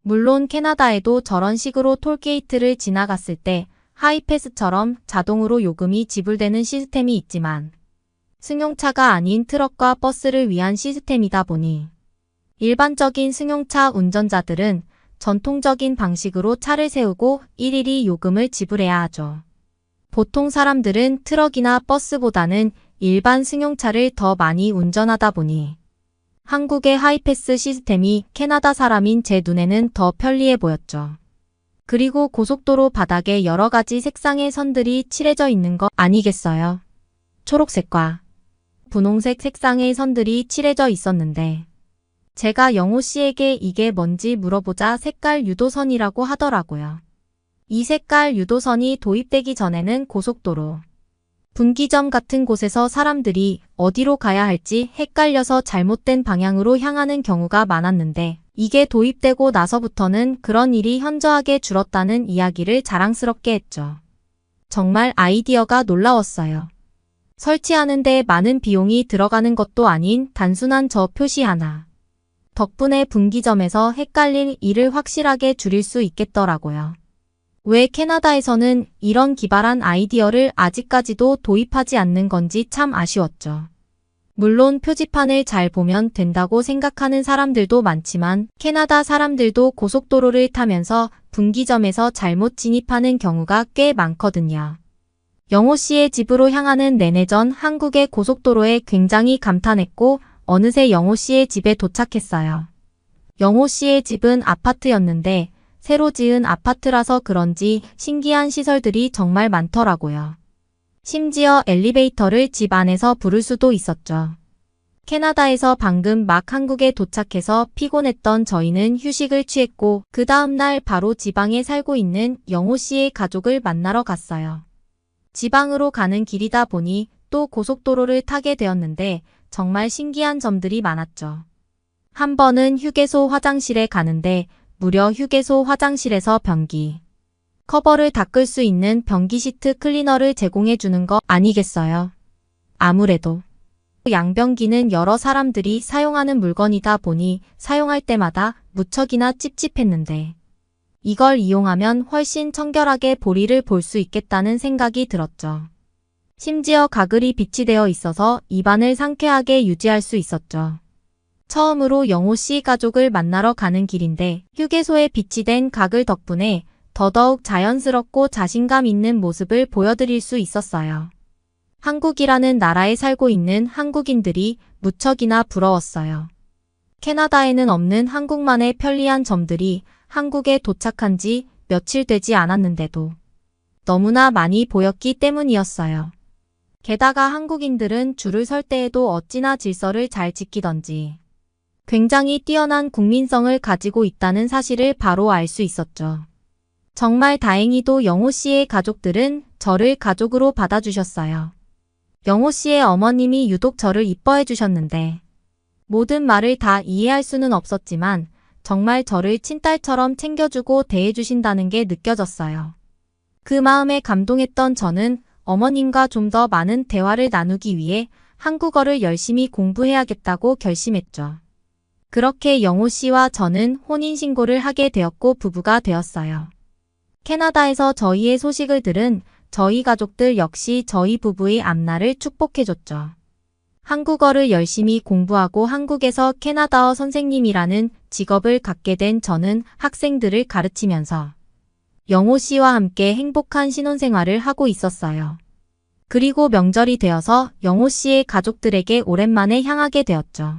물론 캐나다에도 저런 식으로 톨게이트를 지나갔을 때 하이패스처럼 자동으로 요금이 지불되는 시스템이 있지만 승용차가 아닌 트럭과 버스를 위한 시스템이다 보니 일반적인 승용차 운전자들은 전통적인 방식으로 차를 세우고 일일이 요금을 지불해야 하죠. 보통 사람들은 트럭이나 버스보다는 일반 승용차를 더 많이 운전하다 보니 한국의 하이패스 시스템이 캐나다 사람인 제 눈에는 더 편리해 보였죠. 그리고 고속도로 바닥에 여러 가지 색상의 선들이 칠해져 있는 거 아니겠어요? 초록색과 분홍색 색상의 선들이 칠해져 있었는데 제가 영호 씨에게 이게 뭔지 물어보자 색깔 유도선이라고 하더라고요. 이 색깔 유도선이 도입되기 전에는 고속도로, 분기점 같은 곳에서 사람들이 어디로 가야 할지 헷갈려서 잘못된 방향으로 향하는 경우가 많았는데 이게 도입되고 나서부터는 그런 일이 현저하게 줄었다는 이야기를 자랑스럽게 했죠. 정말 아이디어가 놀라웠어요. 설치하는데 많은 비용이 들어가는 것도 아닌 단순한 저 표시 하나. 덕분에 분기점에서 헷갈릴 일을 확실하게 줄일 수 있겠더라고요. 왜 캐나다에서는 이런 기발한 아이디어를 아직까지도 도입하지 않는 건지 참 아쉬웠죠. 물론 표지판을 잘 보면 된다고 생각하는 사람들도 많지만 캐나다 사람들도 고속도로를 타면서 분기점에서 잘못 진입하는 경우가 꽤 많거든요. 영호 씨의 집으로 향하는 내내 전 한국의 고속도로에 굉장히 감탄했고 어느새 영호 씨의 집에 도착했어요. 영호 씨의 집은 아파트였는데 새로 지은 아파트라서 그런지 신기한 시설들이 정말 많더라고요. 심지어 엘리베이터를 집 안에서 부를 수도 있었죠. 캐나다에서 방금 막 한국에 도착해서 피곤했던 저희는 휴식을 취했고 그 다음날 바로 지방에 살고 있는 영호 씨의 가족을 만나러 갔어요. 지방으로 가는 길이다 보니 또 고속도로를 타게 되었는데 정말 신기한 점들이 많았죠. 한 번은 휴게소 화장실에 가는데 무려 휴게소 화장실에서 변기 커버를 닦을 수 있는 변기 시트 클리너를 제공해 주는 거 아니겠어요? 아무래도 양변기는 여러 사람들이 사용하는 물건이다 보니 사용할 때마다 무척이나 찝찝했는데 이걸 이용하면 훨씬 청결하게 보리를 볼 수 있겠다는 생각이 들었죠. 심지어 가글이 비치되어 있어서 입안을 상쾌하게 유지할 수 있었죠. 처음으로 영호 씨 가족을 만나러 가는 길인데 휴게소에 비치된 가글 덕분에 더더욱 자연스럽고 자신감 있는 모습을 보여드릴 수 있었어요. 한국이라는 나라에 살고 있는 한국인들이 무척이나 부러웠어요. 캐나다에는 없는 한국만의 편리한 점들이 한국에 도착한 지 며칠 되지 않았는데도 너무나 많이 보였기 때문이었어요. 게다가 한국인들은 줄을 설 때에도 어찌나 질서를 잘 지키던지 굉장히 뛰어난 국민성을 가지고 있다는 사실을 바로 알 수 있었죠. 정말 다행히도 영호 씨의 가족들은 저를 가족으로 받아주셨어요. 영호 씨의 어머님이 유독 저를 이뻐해 주셨는데 모든 말을 다 이해할 수는 없었지만 정말 저를 친딸처럼 챙겨주고 대해주신다는 게 느껴졌어요. 그 마음에 감동했던 저는 어머님과 좀 더 많은 대화를 나누기 위해 한국어를 열심히 공부해야겠다고 결심했죠. 그렇게 영호 씨와 저는 혼인신고를 하게 되었고 부부가 되었어요. 캐나다에서 저희의 소식을 들은 저희 가족들 역시 저희 부부의 앞날을 축복해줬죠. 한국어를 열심히 공부하고 한국에서 캐나다어 선생님이라는 직업을 갖게 된 저는 학생들을 가르치면서 영호 씨와 함께 행복한 신혼생활을 하고 있었어요. 그리고 명절이 되어서 영호 씨의 가족들에게 오랜만에 향하게 되었죠.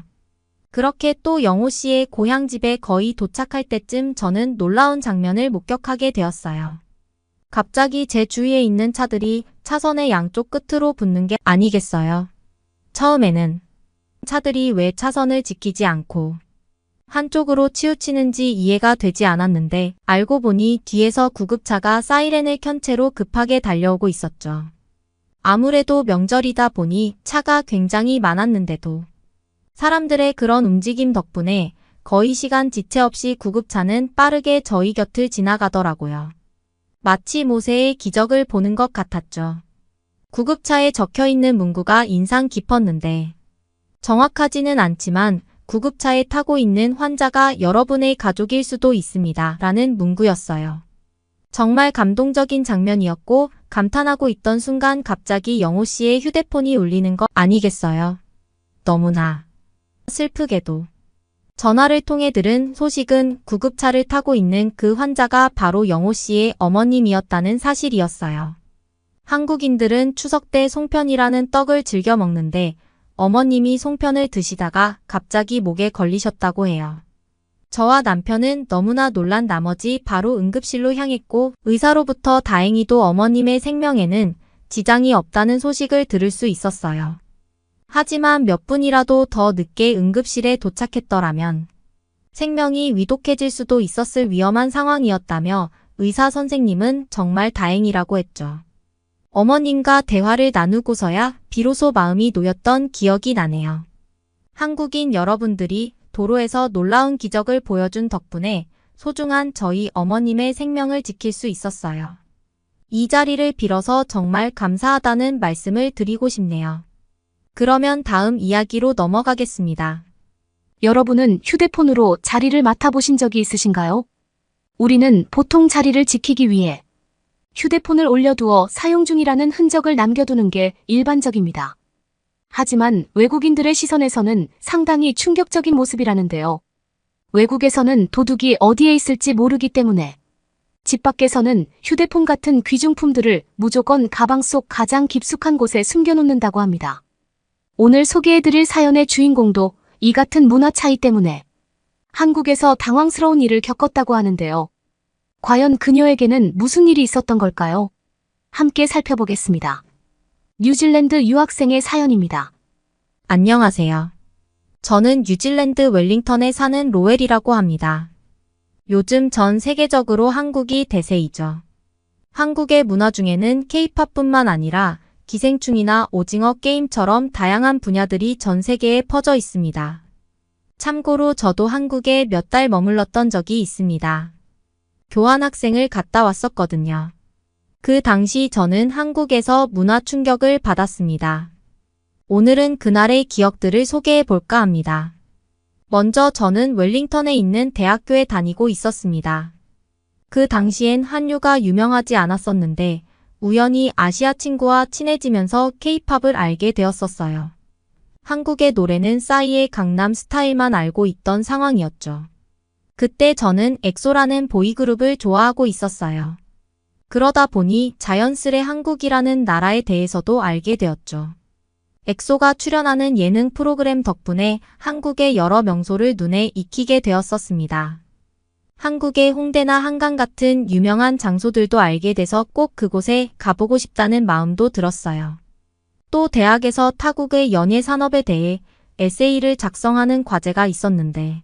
그렇게 또 영호 씨의 고향집에 거의 도착할 때쯤 저는 놀라운 장면을 목격하게 되었어요. 갑자기 제 주위에 있는 차들이 차선의 양쪽 끝으로 붙는 게 아니겠어요. 처음에는 차들이 왜 차선을 지키지 않고 한쪽으로 치우치는지 이해가 되지 않았는데 알고 보니 뒤에서 구급차가 사이렌을 켠 채로 급하게 달려오고 있었죠. 아무래도 명절이다 보니 차가 굉장히 많았는데도 사람들의 그런 움직임 덕분에 거의 시간 지체 없이 구급차는 빠르게 저희 곁을 지나가더라고요. 마치 모세의 기적을 보는 것 같았죠. 구급차에 적혀있는 문구가 인상 깊었는데 정확하지는 않지만 구급차에 타고 있는 환자가 여러분의 가족일 수도 있습니다. 라는 문구였어요. 정말 감동적인 장면이었고 감탄하고 있던 순간 갑자기 영호 씨의 휴대폰이 울리는 거 아니겠어요? 너무나 슬프게도 전화를 통해 들은 소식은 구급차를 타고 있는 그 환자가 바로 영호 씨의 어머님이었다는 사실이었어요. 한국인들은 추석 때 송편이라는 떡을 즐겨 먹는데 어머님이 송편을 드시다가 갑자기 목에 걸리셨다고 해요. 저와 남편은 너무나 놀란 나머지 바로 응급실로 향했고 의사로부터 다행히도 어머님의 생명에는 지장이 없다는 소식을 들을 수 있었어요. 하지만 몇 분이라도 더 늦게 응급실에 도착했더라면 생명이 위독해질 수도 있었을 위험한 상황이었다며 의사 선생님은 정말 다행이라고 했죠. 어머님과 대화를 나누고서야 비로소 마음이 놓였던 기억이 나네요. 한국인 여러분들이 도로에서 놀라운 기적을 보여준 덕분에 소중한 저희 어머님의 생명을 지킬 수 있었어요. 이 자리를 빌어서 정말 감사하다는 말씀을 드리고 싶네요. 그러면 다음 이야기로 넘어가겠습니다. 여러분은 휴대폰으로 자리를 맡아보신 적이 있으신가요? 우리는 보통 자리를 지키기 위해 휴대폰을 올려두어 사용 중이라는 흔적을 남겨두는 게 일반적입니다. 하지만 외국인들의 시선에서는 상당히 충격적인 모습이라는데요. 외국에서는 도둑이 어디에 있을지 모르기 때문에 집 밖에서는 휴대폰 같은 귀중품들을 무조건 가방 속 가장 깊숙한 곳에 숨겨놓는다고 합니다. 오늘 소개해드릴 사연의 주인공도 이 같은 문화 차이 때문에 한국에서 당황스러운 일을 겪었다고 하는데요. 과연 그녀에게는 무슨 일이 있었던 걸까요? 함께 살펴보겠습니다. 뉴질랜드 유학생의 사연입니다. 안녕하세요. 저는 뉴질랜드 웰링턴에 사는 로엘이라고 합니다. 요즘 전 세계적으로 한국이 대세이죠. 한국의 문화 중에는 K-팝뿐만 아니라 기생충이나 오징어 게임처럼 다양한 분야들이 전 세계에 퍼져 있습니다. 참고로 저도 한국에 몇 달 머물렀던 적이 있습니다. 교환학생을 갔다 왔었거든요. 그 당시 저는 한국에서 문화 충격을 받았습니다. 오늘은 그날의 기억들을 소개해 볼까 합니다. 먼저 저는 웰링턴에 있는 대학교에 다니고 있었습니다. 그 당시엔 한류가 유명하지 않았었는데 우연히 아시아 친구와 친해지면서 K-팝을 알게 되었었어요. 한국의 노래는 싸이의 강남 스타일만 알고 있던 상황이었죠. 그때 저는 엑소라는 보이그룹을 좋아하고 있었어요. 그러다 보니 자연스레 한국이라는 나라에 대해서도 알게 되었죠. 엑소가 출연하는 예능 프로그램 덕분에 한국의 여러 명소를 눈에 익히게 되었었습니다. 한국의 홍대나 한강 같은 유명한 장소들도 알게 돼서 꼭 그곳에 가보고 싶다는 마음도 들었어요. 또 대학에서 타국의 연예 산업에 대해 에세이를 작성하는 과제가 있었는데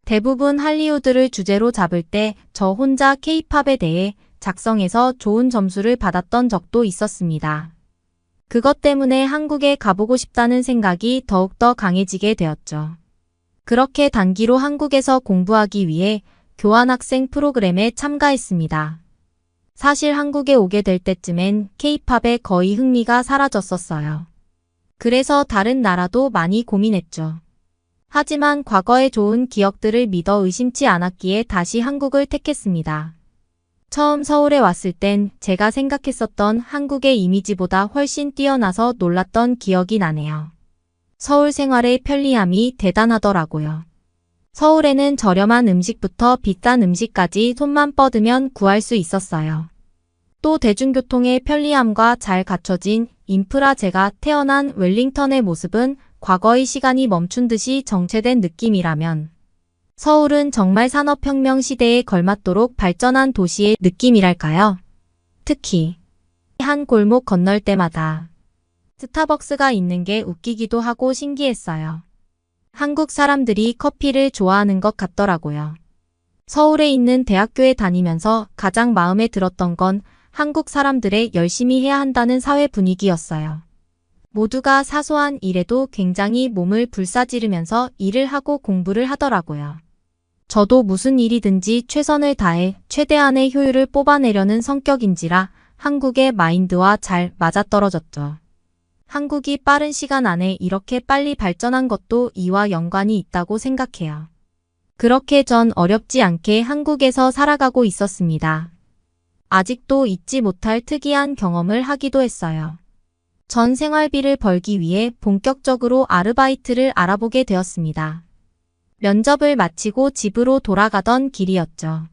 대부분 할리우드를 주제로 잡을 때 저 혼자 K-팝에 대해 작성해서 좋은 점수를 받았던 적도 있었습니다. 그것 때문에 한국에 가보고 싶다는 생각이 더욱더 강해지게 되었죠. 그렇게 단기로 한국에서 공부하기 위해 교환학생 프로그램에 참가했습니다. 사실 한국에 오게 될 때쯤엔 K-팝에 거의 흥미가 사라졌었어요. 그래서 다른 나라도 많이 고민했죠. 하지만 과거의 좋은 기억들을 믿어 의심치 않았기에 다시 한국을 택했습니다. 처음 서울에 왔을 땐 제가 생각했었던 한국의 이미지보다 훨씬 뛰어나서 놀랐던 기억이 나네요. 서울 생활의 편리함이 대단하더라고요. 서울에는 저렴한 음식부터 비싼 음식까지 손만 뻗으면 구할 수 있었어요. 또 대중교통의 편리함과 잘 갖춰진 인프라 제가 태어난 웰링턴의 모습은 과거의 시간이 멈춘 듯이 정체된 느낌이라면 서울은 정말 산업혁명 시대에 걸맞도록 발전한 도시의 느낌이랄까요? 특히 한 골목 건널 때마다 스타벅스가 있는 게 웃기기도 하고 신기했어요. 한국 사람들이 커피를 좋아하는 것 같더라고요. 서울에 있는 대학교에 다니면서 가장 마음에 들었던 건 한국 사람들의 열심히 해야 한다는 사회 분위기였어요. 모두가 사소한 일에도 굉장히 몸을 불사지르면서 일을 하고 공부를 하더라고요. 저도 무슨 일이든지 최선을 다해 최대한의 효율을 뽑아내려는 성격인지라 한국의 마인드와 잘 맞아떨어졌죠. 한국이 빠른 시간 안에 이렇게 빨리 발전한 것도 이와 연관이 있다고 생각해요. 그렇게 전 어렵지 않게 한국에서 살아가고 있었습니다. 아직도 잊지 못할 특이한 경험을 하기도 했어요. 전 생활비를 벌기 위해 본격적으로 아르바이트를 알아보게 되었습니다. 면접을 마치고 집으로 돌아가던 길이었죠.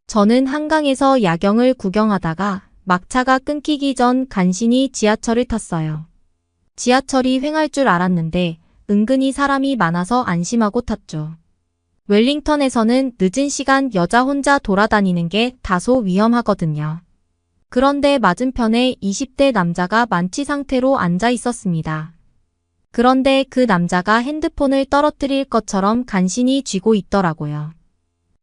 저는 한강에서 야경을 구경하다가 막차가 끊기기 전 간신히 지하철을 탔어요. 지하철이 횡할 줄 알았는데 은근히 사람이 많아서 안심하고 탔죠. 웰링턴에서는 늦은 시간 여자 혼자 돌아다니는 게 다소 위험하거든요. 그런데 맞은편에 20대 남자가 만취 상태로 앉아 있었습니다. 그런데 그 남자가 핸드폰을 떨어뜨릴 것처럼 간신히 쥐고 있더라고요.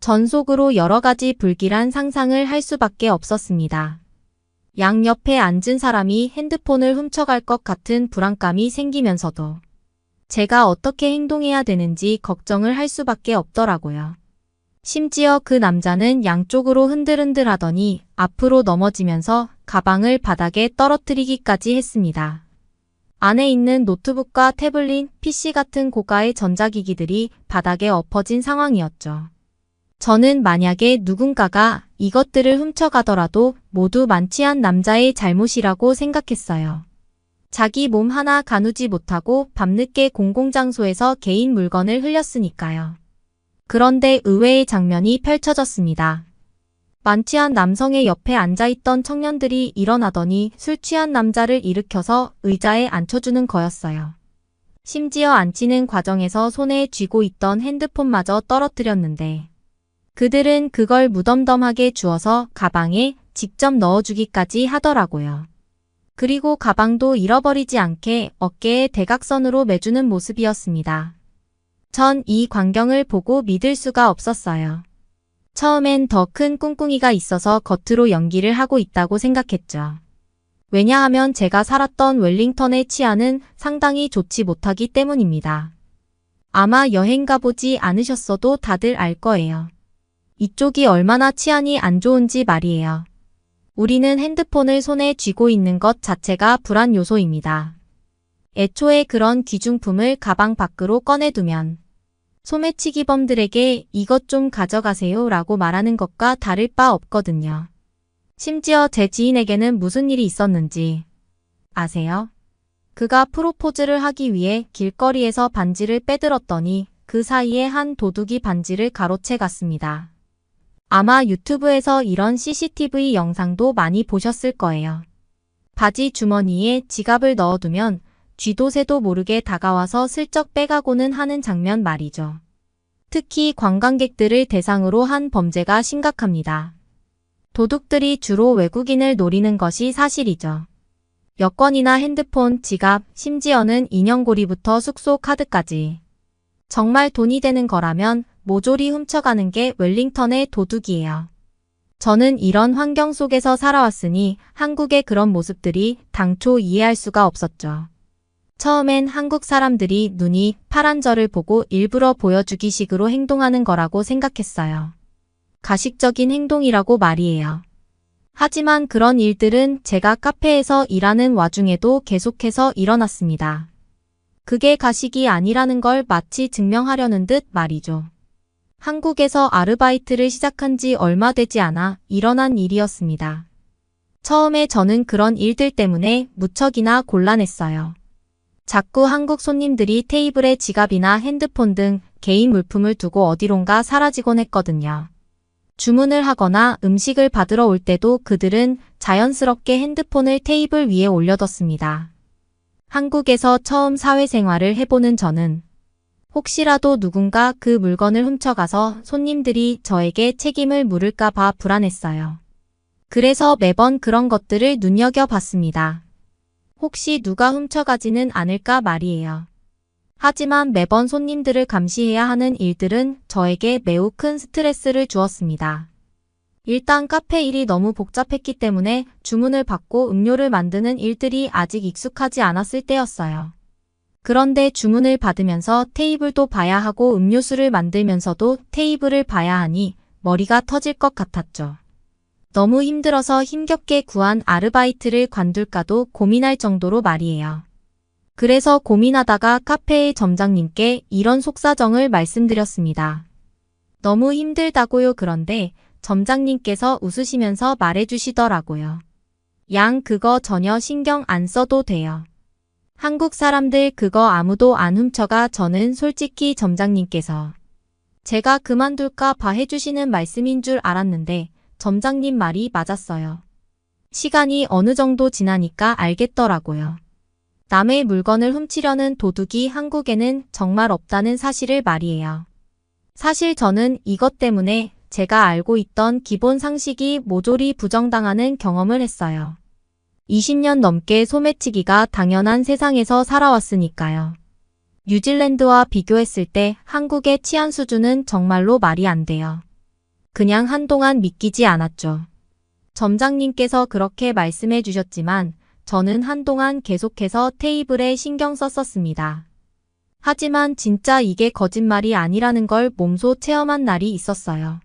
전 속으로 여러 가지 불길한 상상을 할 수밖에 없었습니다. 양옆에 앉은 사람이 핸드폰을 훔쳐갈 것 같은 불안감이 생기면서도 제가 어떻게 행동해야 되는지 걱정을 할 수밖에 없더라고요. 심지어 그 남자는 양쪽으로 흔들흔들 하더니 앞으로 넘어지면서 가방을 바닥에 떨어뜨리기까지 했습니다. 안에 있는 노트북과 태블릿, PC 같은 고가의 전자기기들이 바닥에 엎어진 상황이었죠. 저는 만약에 누군가가 이것들을 훔쳐가더라도 모두 만취한 남자의 잘못이라고 생각했어요. 자기 몸 하나 가누지 못하고 밤늦게 공공장소에서 개인 물건을 흘렸으니까요. 그런데 의외의 장면이 펼쳐졌습니다. 만취한 남성의 옆에 앉아있던 청년들이 일어나더니 술 취한 남자를 일으켜서 의자에 앉혀주는 거였어요. 심지어 앉히는 과정에서 손에 쥐고 있던 핸드폰마저 떨어뜨렸는데 그들은 그걸 무덤덤하게 주워서 가방에 직접 넣어주기까지 하더라고요. 그리고 가방도 잃어버리지 않게 어깨에 대각선으로 매주는 모습이었습니다. 전 이 광경을 보고 믿을 수가 없었어요. 처음엔 더 큰 꿍꿍이가 있어서 겉으로 연기를 하고 있다고 생각했죠. 왜냐하면 제가 살았던 웰링턴의 치안은 상당히 좋지 못하기 때문입니다. 아마 여행 가보지 않으셨어도 다들 알 거예요. 이쪽이 얼마나 치안이 안 좋은지 말이에요. 우리는 핸드폰을 손에 쥐고 있는 것 자체가 불안 요소입니다. 애초에 그런 귀중품을 가방 밖으로 꺼내두면 소매치기범들에게 이것 좀 가져가세요 라고 말하는 것과 다를 바 없거든요. 심지어 제 지인에게는 무슨 일이 있었는지 아세요? 그가 프로포즈를 하기 위해 길거리에서 반지를 빼들었더니 그 사이에 한 도둑이 반지를 가로채 갔습니다. 아마 유튜브에서 이런 CCTV 영상도 많이 보셨을 거예요. 바지 주머니에 지갑을 넣어두면 쥐도 새도 모르게 다가와서 슬쩍 빼가고는 하는 장면 말이죠. 특히 관광객들을 대상으로 한 범죄가 심각합니다. 도둑들이 주로 외국인을 노리는 것이 사실이죠. 여권이나 핸드폰, 지갑, 심지어는 인형고리부터 숙소 카드까지. 정말 돈이 되는 거라면 모조리 훔쳐가는 게 웰링턴의 도둑이에요. 저는 이런 환경 속에서 살아왔으니 한국의 그런 모습들이 당초 이해할 수가 없었죠. 처음엔 한국 사람들이 눈이 파란 저를 보고 일부러 보여주기 식으로 행동하는 거라고 생각했어요. 가식적인 행동이라고 말이에요. 하지만 그런 일들은 제가 카페에서 일하는 와중에도 계속해서 일어났습니다. 그게 가식이 아니라는 걸 마치 증명하려는 듯 말이죠. 한국에서 아르바이트를 시작한 지 얼마 되지 않아 일어난 일이었습니다. 처음에 저는 그런 일들 때문에 무척이나 곤란했어요. 자꾸 한국 손님들이 테이블에 지갑이나 핸드폰 등 개인 물품을 두고 어디론가 사라지곤 했거든요. 주문을 하거나 음식을 받으러 올 때도 그들은 자연스럽게 핸드폰을 테이블 위에 올려뒀습니다. 한국에서 처음 사회생활을 해보는 저는 혹시라도 누군가 그 물건을 훔쳐가서 손님들이 저에게 책임을 물을까 봐 불안했어요. 그래서 매번 그런 것들을 눈여겨봤습니다. 혹시 누가 훔쳐가지는 않을까 말이에요. 하지만 매번 손님들을 감시해야 하는 일들은 저에게 매우 큰 스트레스를 주었습니다. 일단 카페 일이 너무 복잡했기 때문에 주문을 받고 음료를 만드는 일들이 아직 익숙하지 않았을 때였어요. 그런데 주문을 받으면서 테이블도 봐야 하고 음료수를 만들면서도 테이블을 봐야 하니 머리가 터질 것 같았죠. 너무 힘들어서 힘겹게 구한 아르바이트를 관둘까도 고민할 정도로 말이에요. 그래서 고민하다가 카페의 점장님께 이런 속사정을 말씀드렸습니다. 너무 힘들다고요. 그런데 점장님께서 웃으시면서 말해주시더라고요. 양 그거 전혀 신경 안 써도 돼요. 한국 사람들 그거 아무도 안 훔쳐가. 저는 솔직히 점장님께서 제가 그만둘까 봐 해주시는 말씀인 줄 알았는데 점장님 말이 맞았어요. 시간이 어느 정도 지나니까 알겠더라고요. 남의 물건을 훔치려는 도둑이 한국에는 정말 없다는 사실을 말이에요. 사실 저는 이것 때문에 제가 알고 있던 기본 상식이 모조리 부정당하는 경험을 했어요. 20년 넘게 소매치기가 당연한 세상에서 살아왔으니까요. 뉴질랜드와 비교했을 때 한국의 치안 수준은 정말로 말이 안 돼요. 그냥 한동안 믿기지 않았죠. 점장님께서 그렇게 말씀해 주셨지만 저는 한동안 계속해서 테이블에 신경 썼었습니다. 하지만 진짜 이게 거짓말이 아니라는 걸 몸소 체험한 날이 있었어요.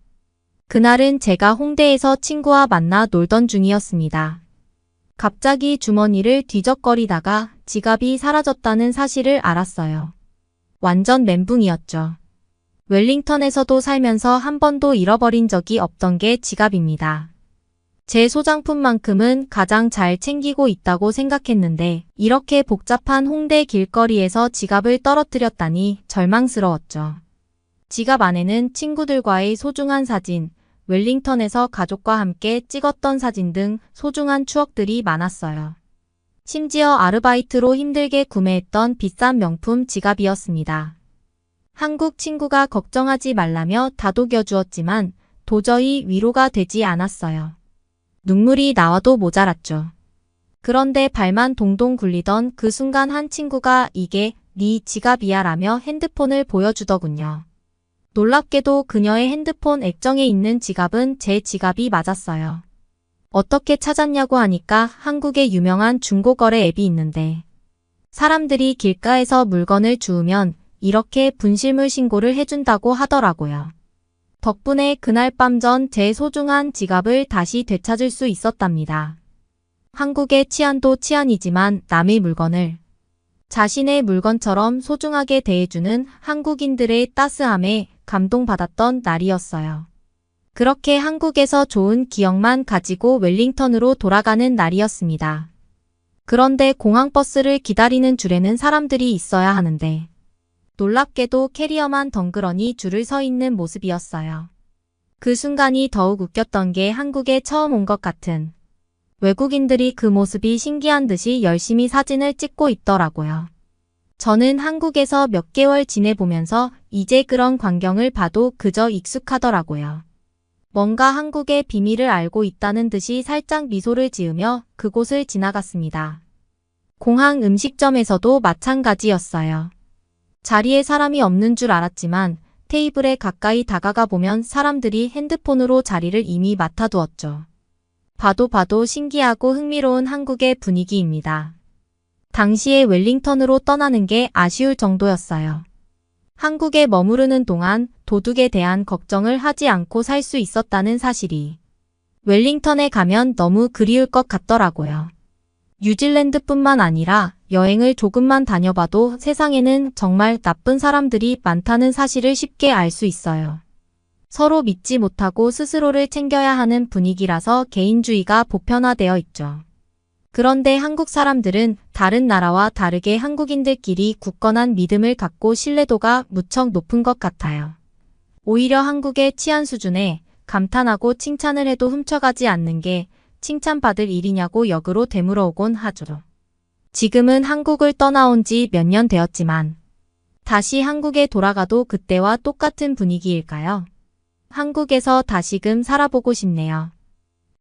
그날은 제가 홍대에서 친구와 만나 놀던 중이었습니다. 갑자기 주머니를 뒤적거리다가 지갑이 사라졌다는 사실을 알았어요. 완전 멘붕이었죠. 웰링턴에서도 살면서 한 번도 잃어버린 적이 없던 게 지갑입니다. 제 소장품만큼은 가장 잘 챙기고 있다고 생각했는데 이렇게 복잡한 홍대 길거리에서 지갑을 떨어뜨렸다니 절망스러웠죠. 지갑 안에는 친구들과의 소중한 사진, 웰링턴에서 가족과 함께 찍었던 사진 등 소중한 추억들이 많았어요. 심지어 아르바이트로 힘들게 구매했던 비싼 명품 지갑이었습니다. 한국 친구가 걱정하지 말라며 다독여 주었지만 도저히 위로가 되지 않았어요. 눈물이 나와도 모자랐죠. 그런데 발만 동동 굴리던 그 순간 한 친구가 이게 네 지갑이야 라며 핸드폰을 보여주더군요. 놀랍게도 그녀의 핸드폰 액정에 있는 지갑은 제 지갑이 맞았어요. 어떻게 찾았냐고 하니까 한국에 유명한 중고거래 앱이 있는데 사람들이 길가에서 물건을 주우면 이렇게 분실물 신고를 해준다고 하더라고요. 덕분에 그날 밤 전 제 소중한 지갑을 다시 되찾을 수 있었답니다. 한국의 치안도 치안이지만 남의 물건을 자신의 물건처럼 소중하게 대해주는 한국인들의 따스함에 감동받았던 날이었어요. 그렇게 한국에서 좋은 기억만 가지고 웰링턴으로 돌아가는 날이었습니다. 그런데 공항버스를 기다리는 줄에는 사람들이 있어야 하는데 놀랍게도 캐리어만 덩그러니 줄을 서 있는 모습이었어요. 그 순간이 더욱 웃겼던 게 한국에 처음 온 것 같은 외국인들이 그 모습이 신기한 듯이 열심히 사진을 찍고 있더라고요. 저는 한국에서 몇 개월 지내보면서 이제 그런 광경을 봐도 그저 익숙하더라고요. 뭔가 한국의 비밀을 알고 있다는 듯이 살짝 미소를 지으며 그곳을 지나갔습니다. 공항 음식점에서도 마찬가지였어요. 자리에 사람이 없는 줄 알았지만 테이블에 가까이 다가가 보면 사람들이 핸드폰으로 자리를 이미 맡아두었죠. 봐도 신기하고 흥미로운 한국의 분위기입니다. 당시에 웰링턴으로 떠나는 게 아쉬울 정도였어요. 한국에 머무르는 동안 도둑에 대한 걱정을 하지 않고 살 수 있었다는 사실이 웰링턴에 가면 너무 그리울 것 같더라고요. 뉴질랜드뿐만 아니라 여행을 조금만 다녀봐도 세상에는 정말 나쁜 사람들이 많다는 사실을 쉽게 알 수 있어요. 서로 믿지 못하고 스스로를 챙겨야 하는 분위기라서 개인주의가 보편화되어 있죠. 그런데 한국 사람들은 다른 나라와 다르게 한국인들끼리 굳건한 믿음을 갖고 신뢰도가 무척 높은 것 같아요. 오히려 한국의 치안 수준에 감탄하고 칭찬을 해도 훔쳐가지 않는 게 칭찬받을 일이냐고 역으로 되물어오곤 하죠. 지금은 한국을 떠나온 지 몇 년 되었지만 다시 한국에 돌아가도 그때와 똑같은 분위기일까요? 한국에서 다시금 살아보고 싶네요.